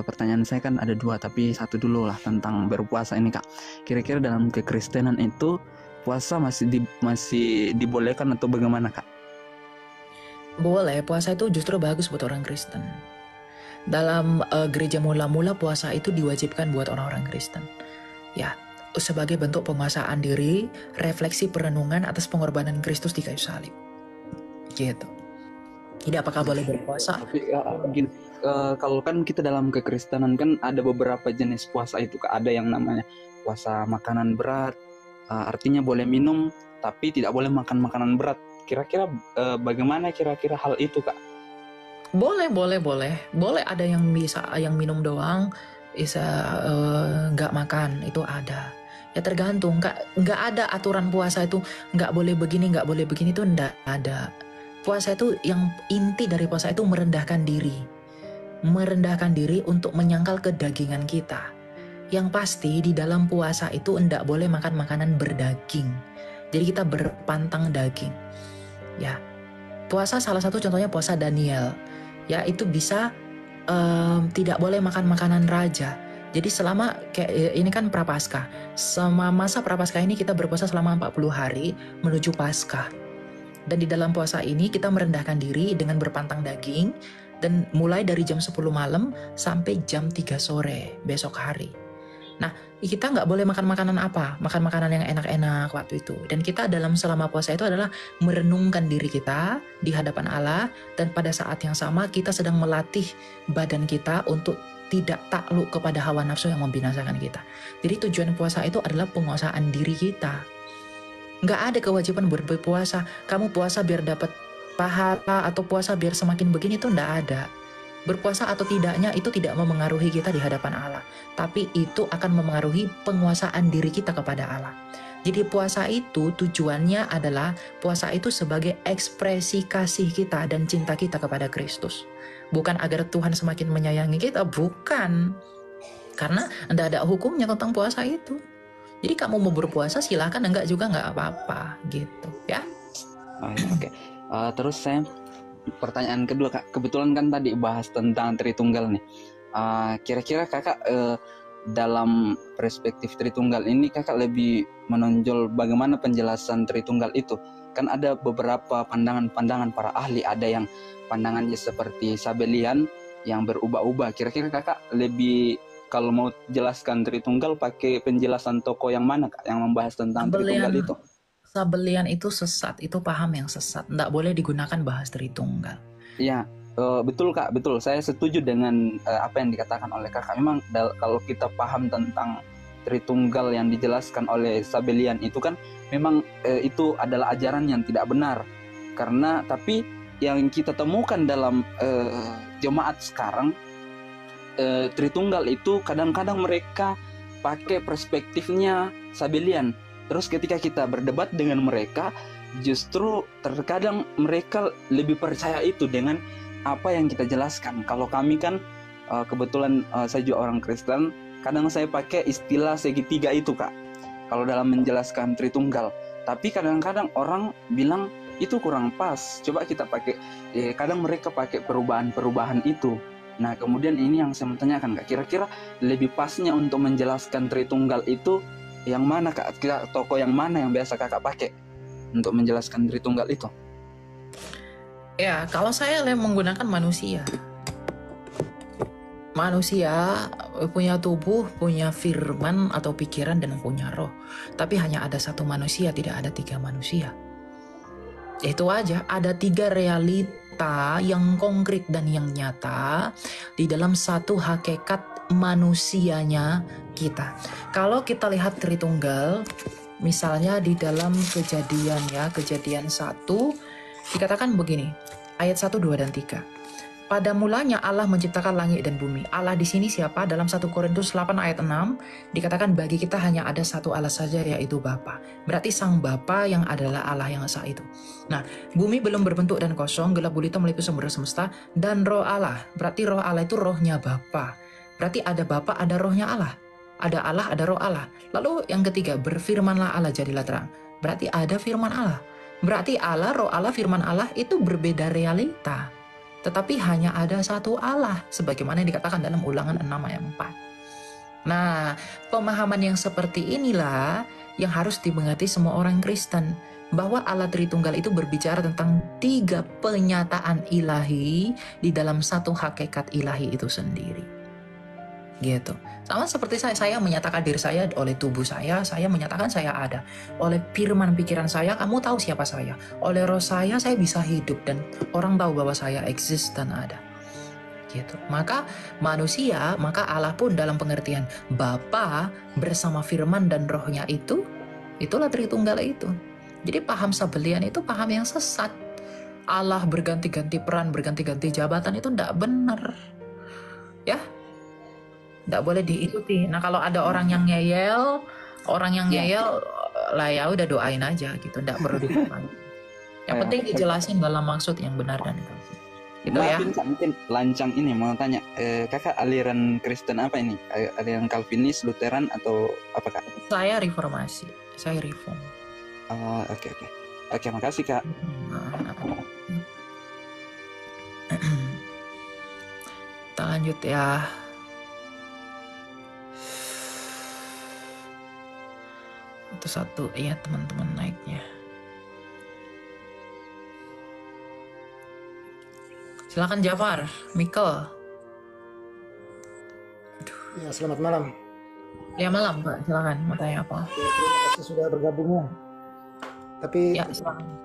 Speaker 14: Pertanyaan saya kan ada dua, tapi satu dulu lah tentang berpuasa ini Kak. Kira-kira dalam kekristenan itu puasa masih dibolehkan atau bagaimana Kak?
Speaker 1: Boleh, puasa itu justru bagus buat orang Kristen. Dalam gereja mula-mula puasa itu diwajibkan buat orang-orang Kristen. Ya, sebagai bentuk penguasaan diri, refleksi perenungan atas pengorbanan Kristus di kayu salib. Gitu. Jadi apakah boleh berpuasa?
Speaker 14: Tapi begini, kalau kan kita dalam kekristenan kan ada beberapa jenis puasa itu Kak. Ada yang namanya puasa makanan berat, artinya boleh minum tapi tidak boleh makan makanan berat. Kira-kira bagaimana kira-kira hal itu Kak?
Speaker 1: Boleh ada yang bisa yang minum doang, bisa nggak makan, itu ada. Ya tergantung, nggak ada aturan puasa itu nggak boleh begini itu nggak ada. Puasa itu yang inti dari puasa itu merendahkan diri untuk menyangkal kedagingan kita. Yang pasti di dalam puasa itu nggak boleh makan makanan berdaging. Jadi kita berpantang daging. Ya, puasa salah satu contohnya puasa Daniel. Ya itu bisa tidak boleh makan makanan raja. Jadi selama kayak ini kan prapaskah. Selama masa prapaskah ini kita berpuasa selama 40 hari menuju Paskah. Dan di dalam puasa ini kita merendahkan diri dengan berpantang daging dan mulai dari jam 10 malam sampai jam 3 sore besok hari. Nah, kita nggak boleh makan makanan apa? Makan makanan yang enak-enak waktu itu. Dan kita dalam selama puasa itu adalah merenungkan diri kita di hadapan Allah. Dan pada saat yang sama kita sedang melatih badan kita untuk tidak takluk kepada hawa nafsu yang membinasakan kita. Jadi tujuan puasa itu adalah penguasaan diri kita. Nggak ada kewajiban berpuasa. Kamu puasa biar dapat pahala atau puasa biar semakin begini, itu nggak ada. Berpuasa atau tidaknya itu tidak memengaruhi kita di hadapan Allah. Tapi itu akan memengaruhi penguasaan diri kita kepada Allah. Jadi puasa itu tujuannya adalah puasa itu sebagai ekspresi kasih kita dan cinta kita kepada Kristus. Bukan agar Tuhan semakin menyayangi kita, bukan. Karena tidak ada hukumnya tentang puasa itu. Jadi kamu mau berpuasa silahkan, enggak juga nggak apa-apa gitu ya.
Speaker 14: Oke. Terus saya pertanyaan kedua Kak, kebetulan kan tadi bahas tentang Tritunggal nih. Kira-kira Kakak dalam perspektif Tritunggal ini Kakak lebih menonjol bagaimana penjelasan Tritunggal itu? Kan ada beberapa pandangan-pandangan para ahli, ada yang pandangannya seperti Sabelian yang berubah-ubah. Kira-kira Kakak lebih kalau mau jelaskan Tritunggal pakai penjelasan tokoh yang mana Kak yang membahas tentang Tritunggal itu?
Speaker 1: Sabelian itu sesat, itu paham yang sesat. Nggak boleh digunakan bahas Tritunggal.
Speaker 14: Ya, betul Kak, betul. Saya setuju dengan apa yang dikatakan oleh Kakak. Memang kalau kita paham tentang Tritunggal yang dijelaskan oleh Sabelian itu kan memang itu adalah ajaran yang tidak benar. Karena tapi yang kita temukan dalam jemaat sekarang, Tritunggal itu kadang-kadang mereka pakai perspektifnya Sabelian. Terus ketika kita berdebat dengan mereka, justru terkadang mereka lebih percaya itu dengan apa yang kita jelaskan. Kalau kami kan kebetulan saya juga orang Kristen, kadang saya pakai istilah segitiga itu Kak, kalau dalam menjelaskan Tritunggal. Tapi kadang-kadang orang bilang itu kurang pas, coba kita pakai, kadang mereka pakai perubahan-perubahan itu. Nah kemudian ini yang saya mau tanyakan Kak, kira-kira lebih pasnya untuk menjelaskan Tritunggal itu yang mana Kak? Tokoh yang mana yang biasa Kakak pakai untuk menjelaskan Tritunggal itu?
Speaker 1: Ya, kalau saya menggunakan manusia. Manusia punya tubuh, punya firman atau pikiran, dan punya roh. Tapi hanya ada satu manusia, tidak ada tiga manusia. Itu aja, ada tiga realita yang konkret dan yang nyata di dalam satu hakikat manusianya kita. Kalau kita lihat Tritunggal, misalnya di dalam Kejadian 1 dikatakan begini, ayat 1, 2, dan 3. Pada mulanya Allah menciptakan langit dan bumi. Allah di sini siapa? Dalam 1 Korintus 8 ayat 6 dikatakan bagi kita hanya ada satu Allah saja, yaitu Bapa. Berarti sang Bapa yang adalah Allah yang esa itu. Nah, bumi belum berbentuk dan kosong, gelap gulita meliputi samudera semesta, dan roh Allah. Berarti roh Allah itu rohnya Bapa. Berarti ada Bapa, ada rohnya Allah. Ada Allah, ada roh Allah. Lalu yang ketiga, berfirmanlah Allah jadilah terang. Berarti ada firman Allah. Berarti Allah, roh Allah, firman Allah itu berbeda realita. Tetapi hanya ada satu Allah, sebagaimana yang dikatakan dalam Ulangan 6 ayat 4. Nah, pemahaman yang seperti inilah yang harus dimengerti semua orang Kristen. Bahwa Allah Tritunggal itu berbicara tentang tiga penyataan ilahi di dalam satu hakikat ilahi itu sendiri. Gitu. Sama seperti saya menyatakan diri saya oleh tubuh saya menyatakan saya ada. Oleh firman pikiran saya, kamu tahu siapa saya. Oleh roh saya bisa hidup dan orang tahu bahwa saya eksis dan ada. Gitu. Maka manusia, maka Allah pun dalam pengertian Bapa bersama firman dan rohnya itulah Tritunggal itu. Jadi paham Sabelian itu paham yang sesat. Allah berganti-ganti peran, berganti-ganti jabatan itu tidak benar. Ya, tidak boleh diikuti. Nah kalau ada orang yang ngeyel lah ya udah doain aja gitu, tidak perlu dipahami. Yang penting dijelasin dalam maksud yang benar dan itu. Gitu ya.
Speaker 14: Mungkin lancang ini mau tanya, kakak aliran Kristen apa ini? Aliran Calvinis, Lutheran atau apa kak?
Speaker 1: Saya reformasi, saya reform.
Speaker 14: Oke, makasih kak.
Speaker 1: Kita lanjut ya. Itu satu ya teman-teman naiknya. Silakan Jafar, Michael.
Speaker 15: Ya, selamat malam.
Speaker 1: Ya malam Pak, silakan mau tanya apa?
Speaker 15: Terima kasih sudah bergabungnya. Tapi
Speaker 1: ya,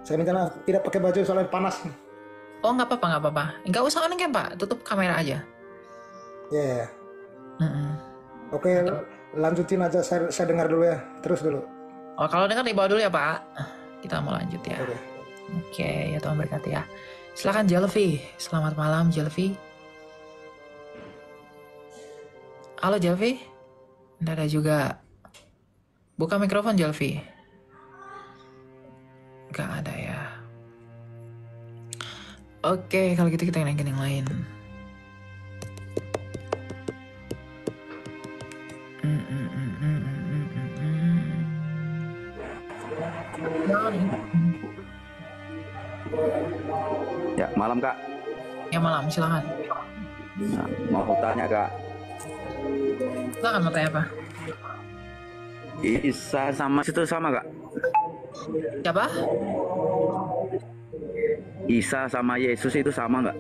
Speaker 15: saya minta maaf, tidak pakai baju soalnya panas.
Speaker 1: Oh nggak apa-apa. Nggak usah on cam Pak, tutup kamera aja.
Speaker 15: Ya. Oke, lanjutin aja. Saya dengar dulu ya, terus dulu.
Speaker 1: Oh kalau dengar di bawah dulu ya Pak. Kita mau lanjut ya. Oke, ya Tuhan berkati ya. Silakan Jalvi. Selamat malam Jalvi. Halo Jalvi. Nggak ada juga. Buka mikrofon Jalvi. Nggak ada ya. Oke, kalau gitu kita naikin yang lain.
Speaker 14: Ya, malam kak.
Speaker 1: Ya malam, silakan.
Speaker 14: Nah, mau tanya kak.
Speaker 1: Silakan mau tanya apa?
Speaker 14: Isa sama situ sama kak?
Speaker 1: Siapa?
Speaker 16: Isa sama Yesus itu sama nggak?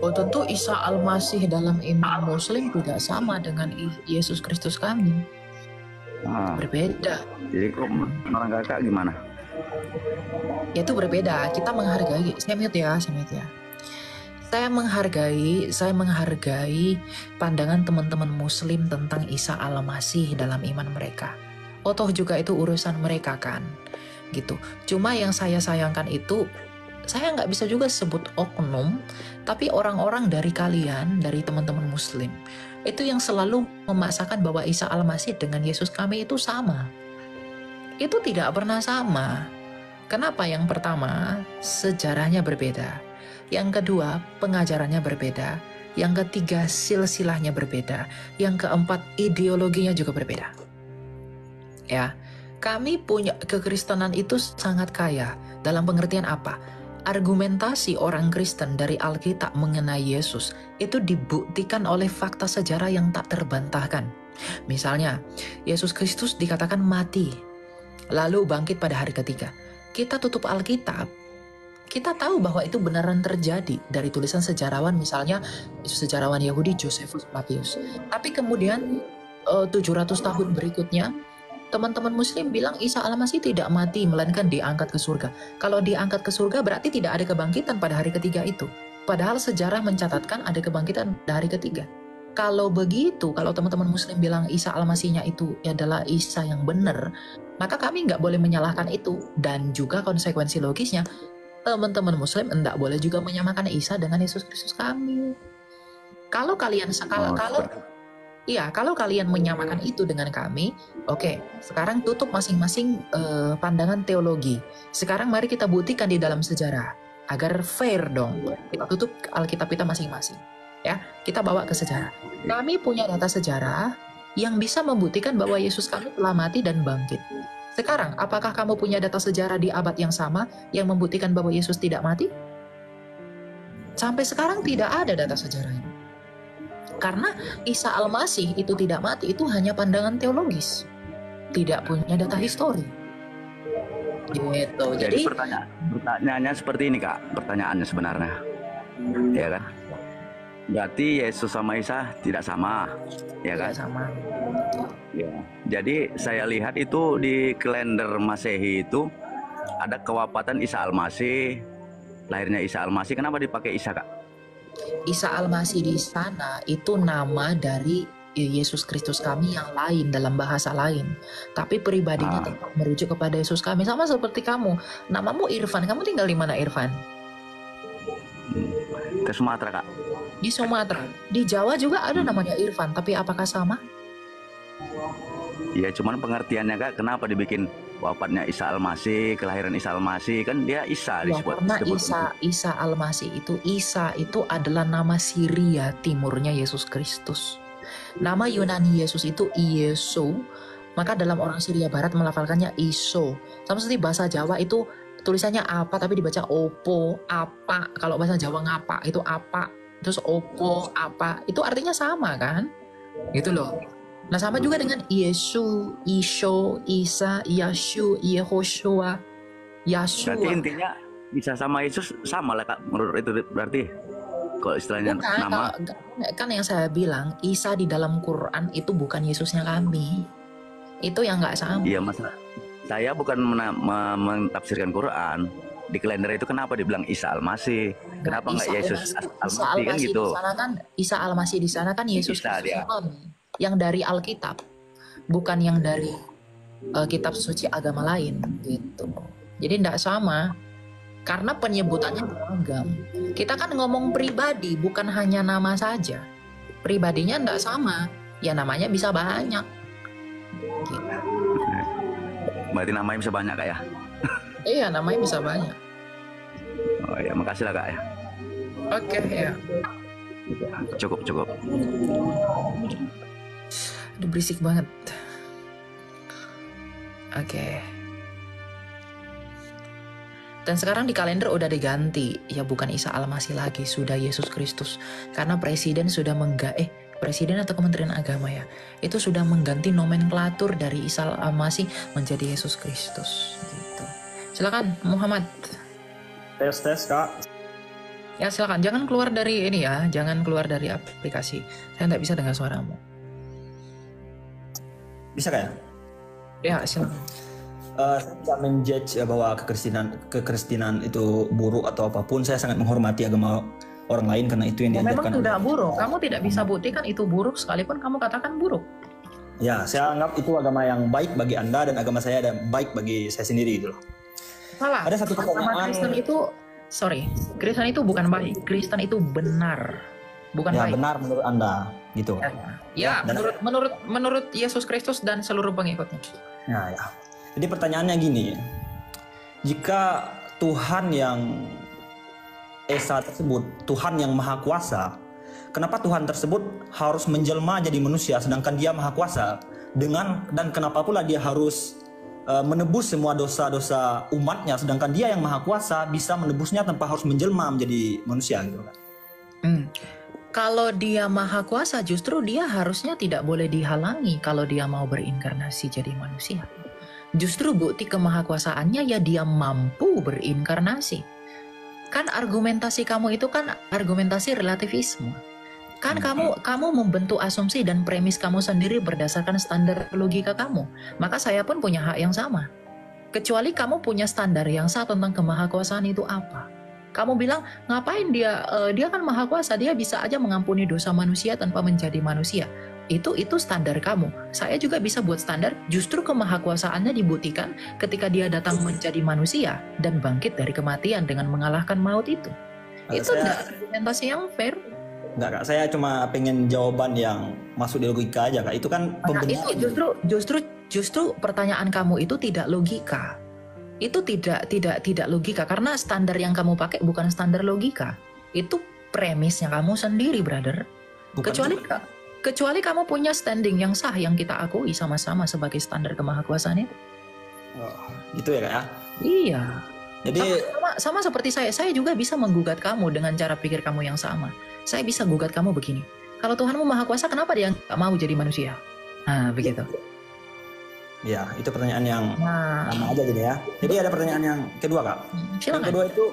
Speaker 1: Oh tentu Isa Al-Masih dalam iman Muslim tidak sama dengan Yesus Kristus kami. Berbeda.
Speaker 16: Jadi kok orang kakak gimana?
Speaker 1: Ya itu berbeda. Kita menghargai. Saya mute ya. Saya menghargai pandangan teman-teman Muslim tentang Isa Al-Masih dalam iman mereka. Oh toh juga itu urusan mereka kan, gitu. Cuma yang saya sayangkan itu, saya nggak bisa juga sebut oknum, tapi orang-orang dari kalian, dari teman-teman Muslim, itu yang selalu memaksakan bahwa Isa Al-Masih dengan Yesus kami itu sama. Itu tidak pernah sama. Kenapa? Yang pertama, sejarahnya berbeda. Yang kedua, pengajarannya berbeda. Yang ketiga, silsilahnya berbeda. Yang keempat, ideologinya juga berbeda. Ya, kami punya kekristenan itu sangat kaya. Dalam pengertian apa? Argumentasi orang Kristen dari Alkitab mengenai Yesus itu dibuktikan oleh fakta sejarah yang tak terbantahkan. Misalnya, Yesus Kristus dikatakan mati, lalu bangkit pada hari ketiga. Kita tutup Alkitab, kita tahu bahwa itu beneran terjadi dari tulisan sejarawan, misalnya sejarawan Yahudi Josephus Flavius. Tapi kemudian 700 tahun berikutnya, teman-teman Muslim bilang Isa Al-Masih tidak mati, melainkan diangkat ke surga. Kalau diangkat ke surga berarti tidak ada kebangkitan pada hari ketiga itu. Padahal sejarah mencatatkan ada kebangkitan pada hari ketiga. Kalau begitu, kalau teman-teman Muslim bilang Isa Al-Masihnya itu adalah Isa yang benar, maka kami nggak boleh menyalahkan itu. Dan juga konsekuensi logisnya, teman-teman Muslim tidak boleh juga menyamakan Isa dengan Yesus Kristus kami. Kalau kalian kalau kalian menyamakan itu dengan kami, oke, sekarang tutup masing-masing pandangan teologi. Sekarang mari kita buktikan di dalam sejarah agar fair dong. Kita tutup Alkitab kita masing-masing. Ya, kita bawa ke sejarah. Kami punya data sejarah yang bisa membuktikan bahwa Yesus kami telah mati dan bangkit. Sekarang, apakah kamu punya data sejarah di abad yang sama yang membuktikan bahwa Yesus tidak mati? Sampai sekarang tidak ada data sejarah ini. Karena Isa Al-Masih itu tidak mati, itu hanya pandangan teologis. Tidak punya data histori. Gitu.
Speaker 16: Jadi pertanyaannya seperti ini Kak, pertanyaannya sebenarnya. Ya kan? Berarti Yesus sama Isa tidak sama, ya kan? Tidak sama. Ya. Jadi saya lihat itu di kalender Masehi itu ada kewafatan Isa Al-Masih, lahirnya Isa Al-Masih. Kenapa dipakai Isa Kak?
Speaker 1: Isa Al-Masih di sana itu nama dari Yesus Kristus kami yang lain dalam bahasa lain. Tapi pribadinya tetap merujuk kepada Yesus kami. Sama seperti kamu. Namamu Irfan. Kamu tinggal di mana Irfan?
Speaker 16: Ke Sumatera Kak.
Speaker 1: Di Sumatera. Di Jawa juga ada namanya Irfan. Tapi apakah sama?
Speaker 16: Ya cuman pengertiannya Kak, kenapa dibikin wafatnya Isa Al-Masih, kelahiran Isa Al-Masih, kan dia Isa
Speaker 1: Ya,
Speaker 16: disebut.
Speaker 1: karena Isa Al-Masih itu, Isa itu adalah nama Syria timurnya Yesus Kristus. Nama Yunani Yesus itu Iesu, maka dalam orang Syria Barat melafalkannya Iso. Sama seperti bahasa Jawa itu tulisannya apa tapi dibaca opo, apa. Kalau bahasa Jawa ngapa itu apa, terus opo, apa. Itu artinya sama kan? Gitu loh. Nah sama juga dengan Yesu, Isho, Isa, Yashu, Yehoshua, Yashua.
Speaker 16: Berarti intinya Isa sama Yesus sama lah Kak, menurut itu berarti kalau istilahnya
Speaker 1: Bukan,
Speaker 16: nama.
Speaker 1: kan yang saya bilang Isa di dalam Quran itu bukan Yesusnya kami. Itu yang nggak sama.
Speaker 16: Iya mas, saya bukan mentafsirkan Quran. Di kalender itu kenapa dibilang Isa Al-Masih? Kenapa nggak Yesus Al-Masih kan gitu?
Speaker 1: Isa Al-Masih di sana kan Yesus Kristus kami. Yang dari Alkitab, bukan yang dari kitab suci agama lain gitu. Jadi tidak sama karena penyebutannya beragam. Kita kan ngomong pribadi, bukan hanya nama saja. Pribadinya tidak sama, ya namanya bisa banyak. Gitu.
Speaker 16: Berarti namanya bisa banyak Kak ya?
Speaker 1: Iya, namanya bisa banyak.
Speaker 16: Oh ya, makasih lah Kak ya.
Speaker 1: Oke ya.
Speaker 16: Cukup.
Speaker 1: Udah berisik banget. Oke. Dan sekarang di kalender udah diganti. Ya bukan Isa Al-Masih lagi, sudah Yesus Kristus. Karena presiden sudah presiden atau Kementerian Agama ya, itu sudah mengganti nomenklatur dari Isa Al-Masih menjadi Yesus Kristus gitu. Silakan Muhammad.
Speaker 17: Tes Kak.
Speaker 1: Ya silakan, jangan keluar dari ini ya, jangan keluar dari aplikasi. Saya tidak bisa dengar suaramu.
Speaker 17: Bisa Kak ya?
Speaker 1: Ya silakan.
Speaker 17: Saya tidak menjudge bahwa kekristenan itu buruk atau apapun. Saya sangat menghormati agama orang lain karena itu yang
Speaker 1: Memang
Speaker 17: diajarkan.
Speaker 1: tidak buruk. Kamu tidak bisa buktikan itu buruk sekalipun kamu katakan buruk.
Speaker 17: Ya, saya anggap itu agama yang baik bagi Anda dan agama saya dan baik bagi saya sendiri gitu loh.
Speaker 1: Salah.
Speaker 17: Ada satu
Speaker 1: Agama
Speaker 17: pertanyaan.
Speaker 1: Kristen itu bukan baik. Kristen itu benar, bukan
Speaker 17: Ya,
Speaker 1: baik.
Speaker 17: benar menurut Anda gitu.
Speaker 1: Ya,
Speaker 17: Dan-
Speaker 1: menurut Yesus Kristus dan seluruh pengikutnya.
Speaker 17: Ya. Jadi pertanyaannya gini, jika Tuhan yang Esa tersebut, Tuhan yang Maha Kuasa, kenapa Tuhan tersebut harus menjelma jadi manusia sedangkan Dia Maha Kuasa? Dan kenapa pula Dia harus menebus semua dosa-dosa umatnya sedangkan Dia yang Maha Kuasa bisa menebusnya tanpa harus menjelma menjadi manusia gitu kan?
Speaker 1: Kalau Dia Maha Kuasa, justru Dia harusnya tidak boleh dihalangi kalau Dia mau berinkarnasi jadi manusia. Justru bukti kemahakuasaannya ya Dia mampu berinkarnasi. Kan argumentasi kamu itu kan argumentasi relativisme. Kan kamu membentuk asumsi dan premis kamu sendiri berdasarkan standar logika kamu. Maka saya pun punya hak yang sama. Kecuali kamu punya standar yang sah tentang kemahakuasaan itu apa. Kamu bilang, ngapain dia kan maha kuasa, dia bisa aja mengampuni dosa manusia tanpa menjadi manusia. Itu standar kamu. Saya juga bisa buat standar, justru kemahakuasaannya dibuktikan ketika dia datang menjadi manusia dan bangkit dari kematian dengan mengalahkan maut itu. Itu argumentasi yang fair.
Speaker 17: Enggak Kak, saya cuma pengen jawaban yang masuk di logika aja Kak. Itu kan
Speaker 1: Nah, itu justru pertanyaan kamu itu tidak logika. Itu tidak logika karena standar yang kamu pakai bukan standar logika. Itu premisnya kamu sendiri, brother. Kecuali kamu punya standing yang sah yang kita akui sama-sama sebagai standar kemahakuasaan itu.
Speaker 17: Gitu ya Kak ya?
Speaker 1: Iya.
Speaker 17: Jadi
Speaker 1: sama seperti saya juga bisa menggugat kamu dengan cara pikir kamu yang sama. Saya bisa gugat kamu begini. Kalau Tuhanmu maha kuasa, kenapa dia nggak mau jadi manusia? Nah, begitu.
Speaker 17: Ya, itu pertanyaan yang sama aja gini ya. Jadi ada pertanyaan yang kedua Kak. Yang kedua itu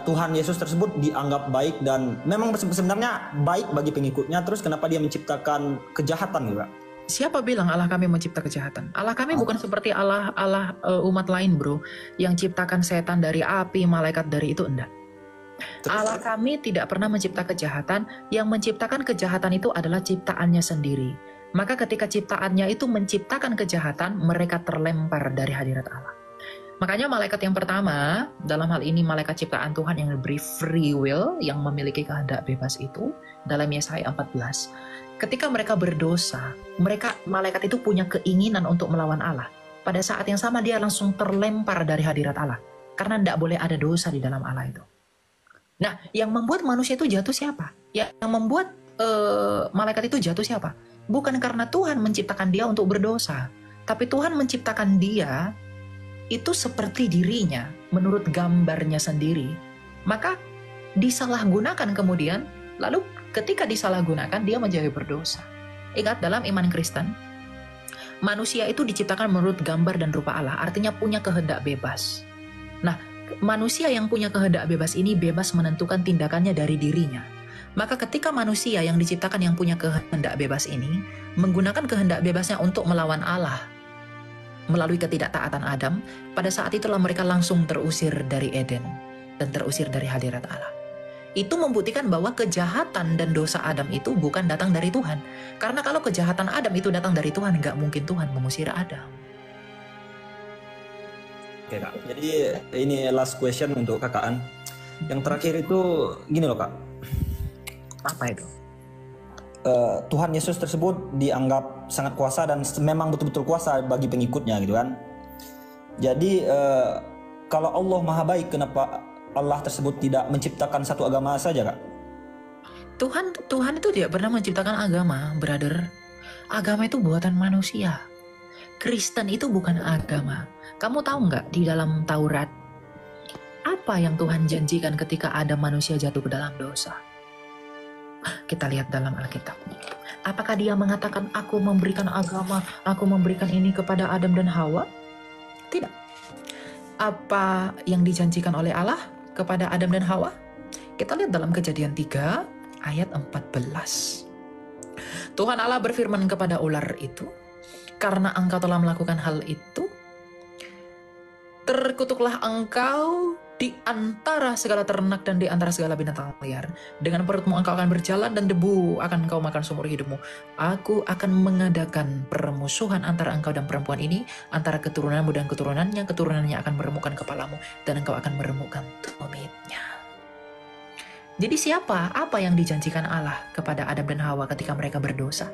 Speaker 17: Tuhan Yesus tersebut dianggap baik dan memang sebenarnya baik bagi pengikutnya. Terus kenapa dia menciptakan kejahatan gitu Kak?
Speaker 1: Siapa bilang Allah kami mencipta kejahatan? Allah kami bukan seperti Allah umat lain, bro, yang ciptakan setan dari api, malaikat dari itu, enggak. Allah kami tidak pernah mencipta kejahatan. Yang menciptakan kejahatan itu adalah ciptaannya sendiri. Maka ketika ciptaannya itu menciptakan kejahatan, mereka terlempar dari hadirat Allah. Makanya malaikat yang pertama, dalam hal ini malaikat ciptaan Tuhan yang diberi free will, yang memiliki kehendak bebas itu, dalam Yesaya 14. Ketika mereka berdosa, malaikat itu punya keinginan untuk melawan Allah. Pada saat yang sama dia langsung terlempar dari hadirat Allah. Karena tidak boleh ada dosa di dalam Allah itu. Nah, yang membuat manusia itu jatuh siapa? Yang membuat malaikat itu jatuh siapa? Bukan karena Tuhan menciptakan dia untuk berdosa. Tapi Tuhan menciptakan dia itu seperti dirinya, menurut gambarnya sendiri. Maka disalahgunakan kemudian, lalu ketika disalahgunakan dia menjadi berdosa. Ingat, dalam iman Kristen, manusia itu diciptakan menurut gambar dan rupa Allah, artinya punya kehendak bebas. Nah, manusia yang punya kehendak bebas ini bebas menentukan tindakannya dari dirinya. Maka ketika manusia yang diciptakan yang punya kehendak bebas ini menggunakan kehendak bebasnya untuk melawan Allah melalui ketidaktaatan Adam, pada saat itulah mereka langsung terusir dari Eden dan terusir dari hadirat Allah. Itu membuktikan bahwa kejahatan dan dosa Adam itu bukan datang dari Tuhan. Karena kalau kejahatan Adam itu datang dari Tuhan, nggak mungkin Tuhan mengusir Adam.
Speaker 17: Oke Kak, jadi ini last question untuk Kakaan. Yang terakhir itu gini loh Kak.
Speaker 1: Apa itu?
Speaker 17: Tuhan Yesus tersebut dianggap sangat kuasa dan memang betul-betul kuasa bagi pengikutnya gitu kan. Jadi kalau Allah maha baik, kenapa Allah tersebut tidak menciptakan satu agama saja Kak?
Speaker 1: Tuhan itu tidak pernah menciptakan agama, brother. Agama itu buatan manusia. Kristen itu bukan agama. Kamu tahu nggak di dalam Taurat apa yang Tuhan janjikan ketika ada manusia jatuh ke dalam dosa? Kita lihat dalam Alkitab. Apakah dia mengatakan aku memberikan agama, aku memberikan ini kepada Adam dan Hawa? Tidak. apa yang dijanjikan oleh Allah kepada Adam dan Hawa? Kita lihat dalam Kejadian 3 ayat 14. Tuhan Allah berfirman kepada ular itu, karena engkau telah melakukan hal itu, terkutuklah engkau di antara segala ternak dan di antara segala binatang liar. Dengan perutmu engkau akan berjalan dan debu akan engkau makan seumur hidupmu. Aku akan mengadakan permusuhan antara engkau dan perempuan ini, antara keturunanmu dan keturunannya. Keturunannya akan meremukkan kepalamu dan engkau akan meremukkan tumitnya. Jadi apa yang dijanjikan Allah kepada Adam dan Hawa ketika mereka berdosa?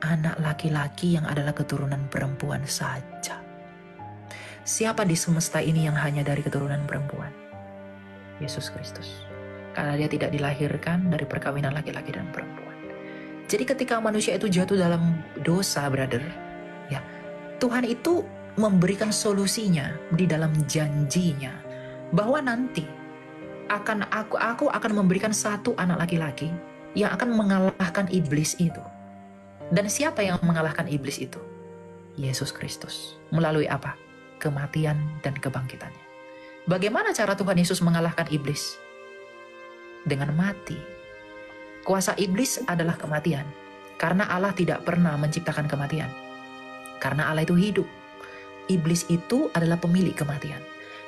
Speaker 1: Anak laki-laki yang adalah keturunan perempuan saja. Siapa di semesta ini yang hanya dari keturunan perempuan? Yesus Kristus. Karena dia tidak dilahirkan dari perkawinan laki-laki dan perempuan. Jadi ketika manusia itu jatuh dalam dosa, brother, ya, Tuhan itu memberikan solusinya di dalam janjinya bahwa nanti aku akan memberikan satu anak laki-laki yang akan mengalahkan iblis itu. Dan siapa yang mengalahkan iblis itu? Yesus Kristus. Melalui apa? Kematian dan kebangkitannya. Bagaimana cara Tuhan Yesus mengalahkan iblis? Dengan mati. Kuasa iblis adalah kematian. Karena Allah tidak pernah menciptakan kematian. Karena Allah itu hidup. Iblis itu adalah pemilik kematian.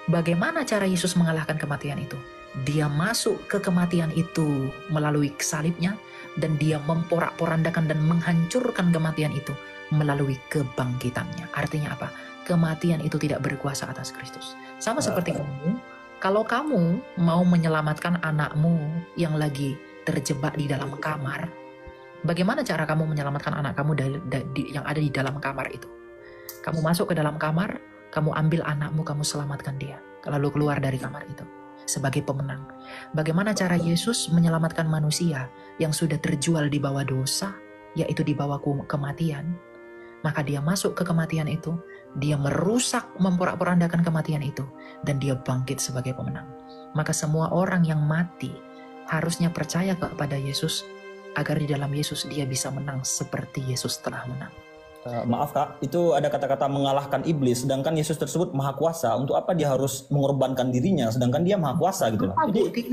Speaker 1: Bagaimana cara Yesus mengalahkan kematian itu? Dia masuk ke kematian itu melalui salibnya, dan dia memporak-porandakan dan menghancurkan kematian itu melalui kebangkitannya. Artinya apa? Kematian itu tidak berkuasa atas Kristus. Sama seperti kamu, kalau kamu mau menyelamatkan anakmu yang lagi terjebak di dalam kamar, bagaimana cara kamu menyelamatkan anak kamu yang ada di dalam kamar itu? Kamu masuk ke dalam kamar, kamu ambil anakmu, kamu selamatkan dia, lalu keluar dari kamar itu sebagai pemenang. Bagaimana cara Yesus menyelamatkan manusia yang sudah terjual di bawah dosa, yaitu di bawah kematian? Maka dia masuk ke kematian itu, dia merusak, memporak-porandakan kematian itu, dan dia bangkit sebagai pemenang. Maka semua orang yang mati harusnya percaya kepada Yesus, agar di dalam Yesus dia bisa menang seperti Yesus telah menang.
Speaker 17: Maaf Kak, itu ada kata-kata mengalahkan iblis, sedangkan Yesus tersebut maha kuasa. Untuk apa dia harus mengorbankan dirinya, sedangkan dia maha kuasa gitu loh. Jadi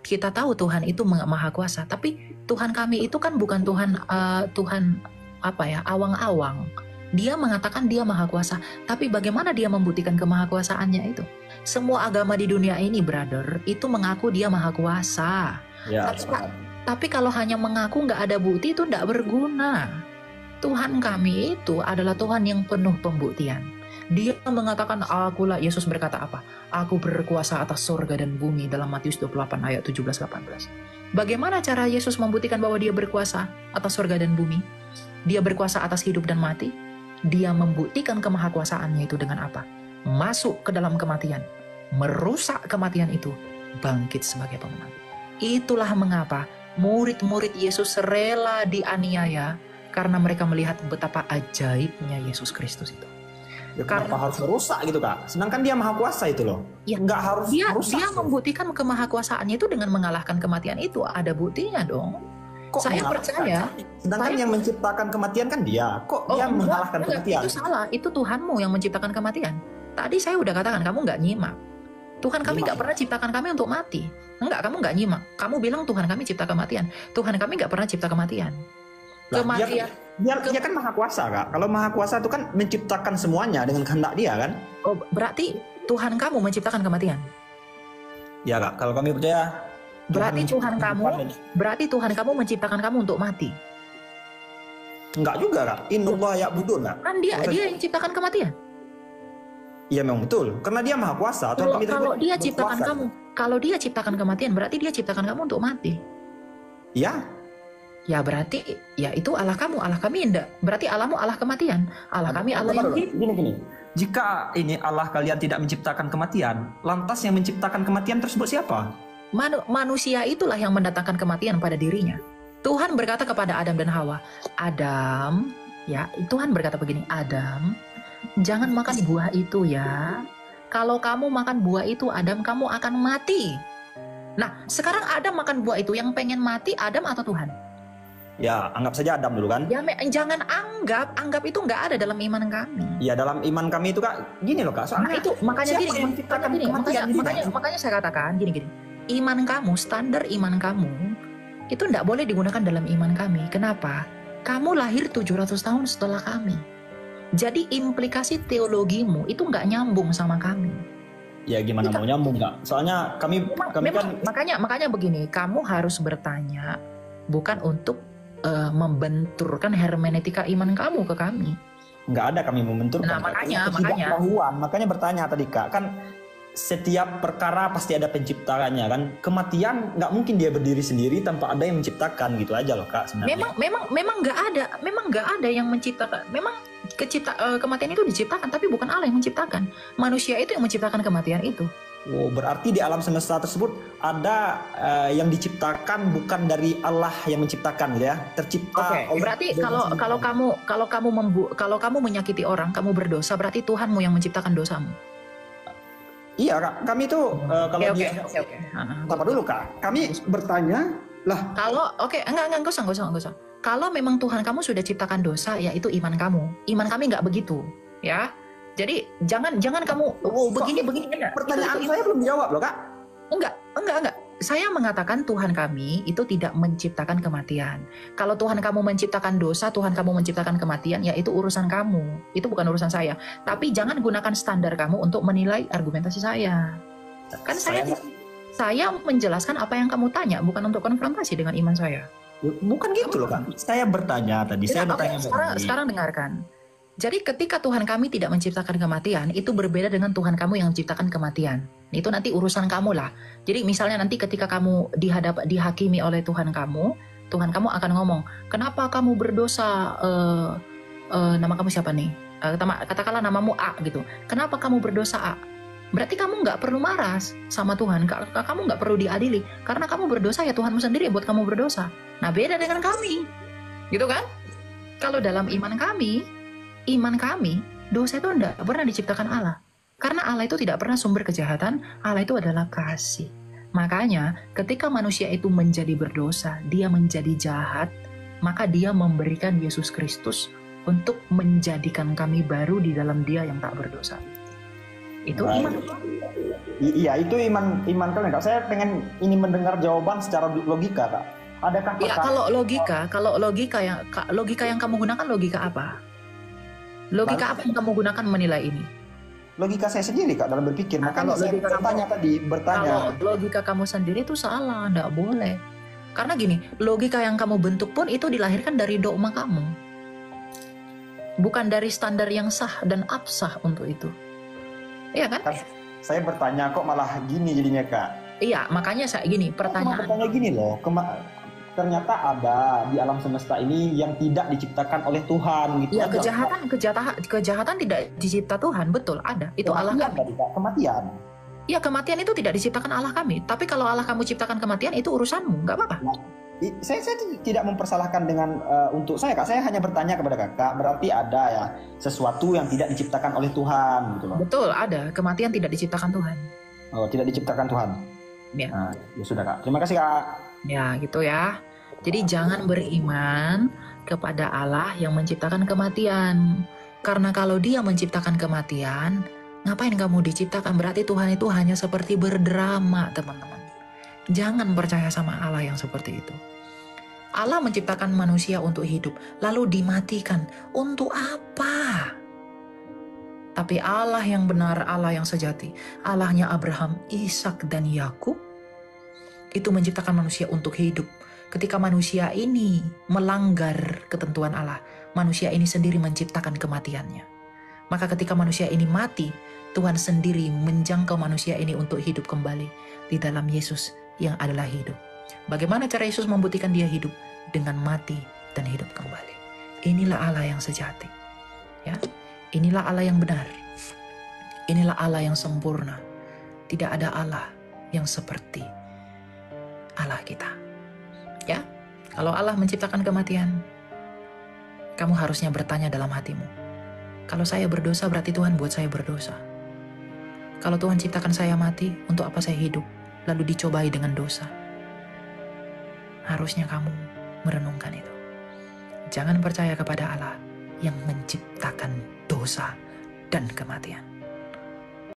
Speaker 1: kita tahu Tuhan itu maha kuasa, tapi Tuhan kami itu kan bukan Tuhan awang-awang. Dia mengatakan dia maha kuasa, tapi bagaimana dia membuktikan kemahakuasaannya itu? Semua agama di dunia ini, brother, itu mengaku dia maha kuasa.
Speaker 17: Ya,
Speaker 1: tapi kalau hanya mengaku nggak ada bukti, itu nggak berguna. Tuhan kami itu adalah Tuhan yang penuh pembuktian. Dia mengatakan, akulah, Yesus berkata apa? Aku berkuasa atas surga dan bumi, dalam Matius 28 ayat 17-18. Bagaimana cara Yesus membuktikan bahwa dia berkuasa atas surga dan bumi? Dia berkuasa atas hidup dan mati. Dia membuktikan kemahakuasaannya itu dengan apa? Masuk ke dalam kematian, merusak kematian itu, bangkit sebagai pemenang. Itulah mengapa murid-murid Yesus rela dianiaya, karena mereka melihat betapa ajaibnya Yesus Kristus itu.
Speaker 17: Ya, kenapa harus merusak gitu Kak? Sedangkan dia maha kuasa itu loh.
Speaker 1: Ya,
Speaker 17: nggak harus merusak.
Speaker 1: Dia membuktikan kemahakuasaannya itu dengan mengalahkan kematian itu. Ada buktinya dong.
Speaker 17: Kok
Speaker 1: saya percaya.
Speaker 17: Sedangkan yang menciptakan kematian kan dia. Kok dia mengalahkan kematian?
Speaker 1: Itu salah. Itu Tuhanmu yang menciptakan kematian. Tadi saya udah katakan, kamu nggak nyimak. Tuhan kami nggak pernah ciptakan kami untuk mati. Enggak, kamu nggak nyimak. Kamu bilang Tuhan kami cipta kematian. Tuhan kami nggak pernah cipta kematian. Kematian.
Speaker 17: Dia kan maha kuasa Kak. Kalau maha kuasa itu kan menciptakan semuanya dengan kehendak dia kan.
Speaker 1: Oh, berarti Tuhan kamu menciptakan kematian?
Speaker 17: Ya Kak, kalau kami percaya.
Speaker 1: Berarti Tuhan kamu menciptakan kamu untuk mati.
Speaker 17: Enggak juga Kak. Innallah ya'budun Kak.
Speaker 1: Kan dia yang ciptakan kematian.
Speaker 17: Iya memang betul. Karena dia maha kuasa.
Speaker 1: Kalau dia ciptakan kamu, kalau dia ciptakan kematian, berarti dia ciptakan kamu untuk mati.
Speaker 17: Ya.
Speaker 1: Ya berarti ya itu Allah kamu, Allah kami enggak. Berarti Allahmu Allah kematian. Allah kami Allah yang hidup.
Speaker 17: Gini. Jika ini Allah kalian tidak menciptakan kematian, lantas yang menciptakan kematian tersebut siapa?
Speaker 1: Manusia itulah yang mendatangkan kematian pada dirinya. Tuhan berkata kepada Adam dan Hawa, Adam, ya, Tuhan berkata begini, Adam, jangan makan buah itu ya. Kalau kamu makan buah itu, Adam, kamu akan mati. Nah, sekarang Adam makan buah itu, yang pengen mati Adam atau Tuhan?
Speaker 17: Ya, anggap saja Adam dulu kan.
Speaker 1: Ya, jangan anggap itu nggak ada dalam iman kami.
Speaker 17: Ya, dalam iman kami itu Kak, gini loh Kak. Soalnya
Speaker 1: itu makanya
Speaker 17: siapa yang menciptakan kematian ini, Kak?
Speaker 1: makanya saya katakan gini. Iman kamu, standar iman kamu itu nggak boleh digunakan dalam iman kami. Kenapa? Kamu lahir 700 tahun setelah kami. Jadi implikasi teologimu itu nggak nyambung sama kami.
Speaker 17: Ya gimana mau nyambung Kak? Soalnya kami
Speaker 1: memang, kan makanya begini, kamu harus bertanya bukan untuk membenturkan hermeneutika iman kamu ke kami.
Speaker 17: Nggak ada kami membenturkan.
Speaker 1: Nah,
Speaker 17: makanya bertanya tadi Kak, kan setiap perkara pasti ada penciptaannya kan. Kematian nggak mungkin dia berdiri sendiri tanpa ada yang menciptakan, gitu aja loh Kak sebenarnya.
Speaker 1: Memang nggak ada yang menciptakan. Memang kematian itu diciptakan, tapi bukan Allah yang menciptakan. Manusia itu yang menciptakan kematian itu.
Speaker 17: Oh, berarti di alam semesta tersebut ada yang diciptakan bukan dari Allah yang menciptakan, gitu ya? Tercipta.
Speaker 1: Oke. Berarti kalau kamu menyakiti orang, kamu berdosa, berarti Tuhanmu yang menciptakan dosamu.
Speaker 17: Iya Kak, kami itu kalau
Speaker 1: Oke.
Speaker 17: Apa dulu Kak? Kami bertanya lah.
Speaker 1: Kalau enggak usah. Kalau memang Tuhan kamu sudah ciptakan dosa, ya itu iman kamu. Iman kami nggak begitu, ya. Jadi jangan kamu begini enggak.
Speaker 17: Pertanyaan saya belum dijawab loh Kak.
Speaker 1: Enggak. Saya mengatakan Tuhan kami itu tidak menciptakan kematian. Kalau Tuhan kamu menciptakan dosa, Tuhan kamu menciptakan kematian, ya itu urusan kamu. Itu bukan urusan saya. Tapi jangan gunakan standar kamu untuk menilai argumentasi saya. Kan saya menjelaskan apa yang kamu tanya, bukan untuk konfrontasi dengan iman saya.
Speaker 17: Bukan gitu loh Kak. Saya bertanya tadi.
Speaker 1: Sekarang dengarkan. Jadi ketika Tuhan kami tidak menciptakan kematian, itu berbeda dengan Tuhan kamu yang menciptakan kematian. Itu nanti urusan kamu lah. Jadi misalnya nanti ketika kamu dihakimi oleh Tuhan kamu akan ngomong, kenapa kamu berdosa, nama kamu siapa nih? Katakanlah namamu A gitu. Kenapa kamu berdosa A? Berarti kamu nggak perlu marah sama Tuhan. Kamu nggak perlu diadili. Karena kamu berdosa, ya Tuhanmu sendiri yang buat kamu berdosa. Nah beda dengan kami. Gitu kan? Kalau dalam iman kami, dosa itu tidak pernah diciptakan Allah. Karena Allah itu tidak pernah sumber kejahatan, Allah itu adalah kasih. Makanya ketika manusia itu menjadi berdosa, dia menjadi jahat, maka dia memberikan Yesus Kristus untuk menjadikan kami baru di dalam dia yang tak berdosa. Itu iman.
Speaker 17: Iya, itu iman kalian Kak. Saya pengen ini mendengar jawaban secara logika Kak. Adakah
Speaker 1: ya, kalau logika yang kamu gunakan logika apa? Logika apa yang kamu gunakan menilai ini?
Speaker 17: Logika saya sendiri Kak dalam berpikir. Makanya saya bertanya.
Speaker 1: Kalau logika kamu sendiri itu salah, enggak boleh. Karena gini, logika yang kamu bentuk pun itu dilahirkan dari dogma kamu. Bukan dari standar yang sah dan absah untuk itu. Iya kan?
Speaker 17: Saya bertanya kok malah gini jadinya Kak.
Speaker 1: Iya, makanya saya gini, pertanyaan.
Speaker 17: Bertanya gini loh, ternyata ada di alam semesta ini yang tidak diciptakan oleh Tuhan gitu.
Speaker 1: Ya, kejahatan tidak dicipta Tuhan, betul, ada. Itu Allah kami.
Speaker 17: Kematian.
Speaker 1: Ya, kematian itu tidak diciptakan Allah kami. Tapi kalau Allah kamu ciptakan kematian, itu urusanmu, nggak apa-apa.
Speaker 17: Saya tidak mempersalahkan dengan untuk saya Kak. Saya hanya bertanya kepada Kakak, berarti ada ya sesuatu yang tidak diciptakan oleh Tuhan gitu loh.
Speaker 1: Betul, ada. Kematian tidak diciptakan Tuhan.
Speaker 17: Oh, tidak diciptakan Tuhan.
Speaker 1: Ya.
Speaker 17: Nah, ya sudah Kak. Terima kasih Kak.
Speaker 1: Ya, gitu ya. Jadi jangan beriman kepada Allah yang menciptakan kematian. Karena kalau dia menciptakan kematian, ngapain kamu diciptakan? Berarti Tuhan itu hanya seperti berdrama, teman-teman. Jangan percaya sama Allah yang seperti itu. Allah menciptakan manusia untuk hidup, lalu dimatikan. Untuk apa? Tapi Allah yang benar, Allah yang sejati, Allahnya Abraham, Ishak, dan Yakub, itu menciptakan manusia untuk hidup. Ketika manusia ini melanggar ketentuan Allah, manusia ini sendiri menciptakan kematiannya. Maka ketika manusia ini mati, Tuhan sendiri menjangkau manusia ini untuk hidup kembali di dalam Yesus yang adalah hidup. Bagaimana cara Yesus membuktikan dia hidup? Dengan mati dan hidup kembali. Inilah Allah yang sejati. Ya, inilah Allah yang benar. Inilah Allah yang sempurna. Tidak ada Allah yang seperti Allah kita. Ya, kalau Allah menciptakan kematian, kamu harusnya bertanya dalam hatimu. Kalau saya berdosa, berarti Tuhan buat saya berdosa. Kalau Tuhan ciptakan saya mati, untuk apa saya hidup? Lalu dicobai dengan dosa. Harusnya kamu merenungkan itu. Jangan percaya kepada Allah yang menciptakan dosa dan kematian.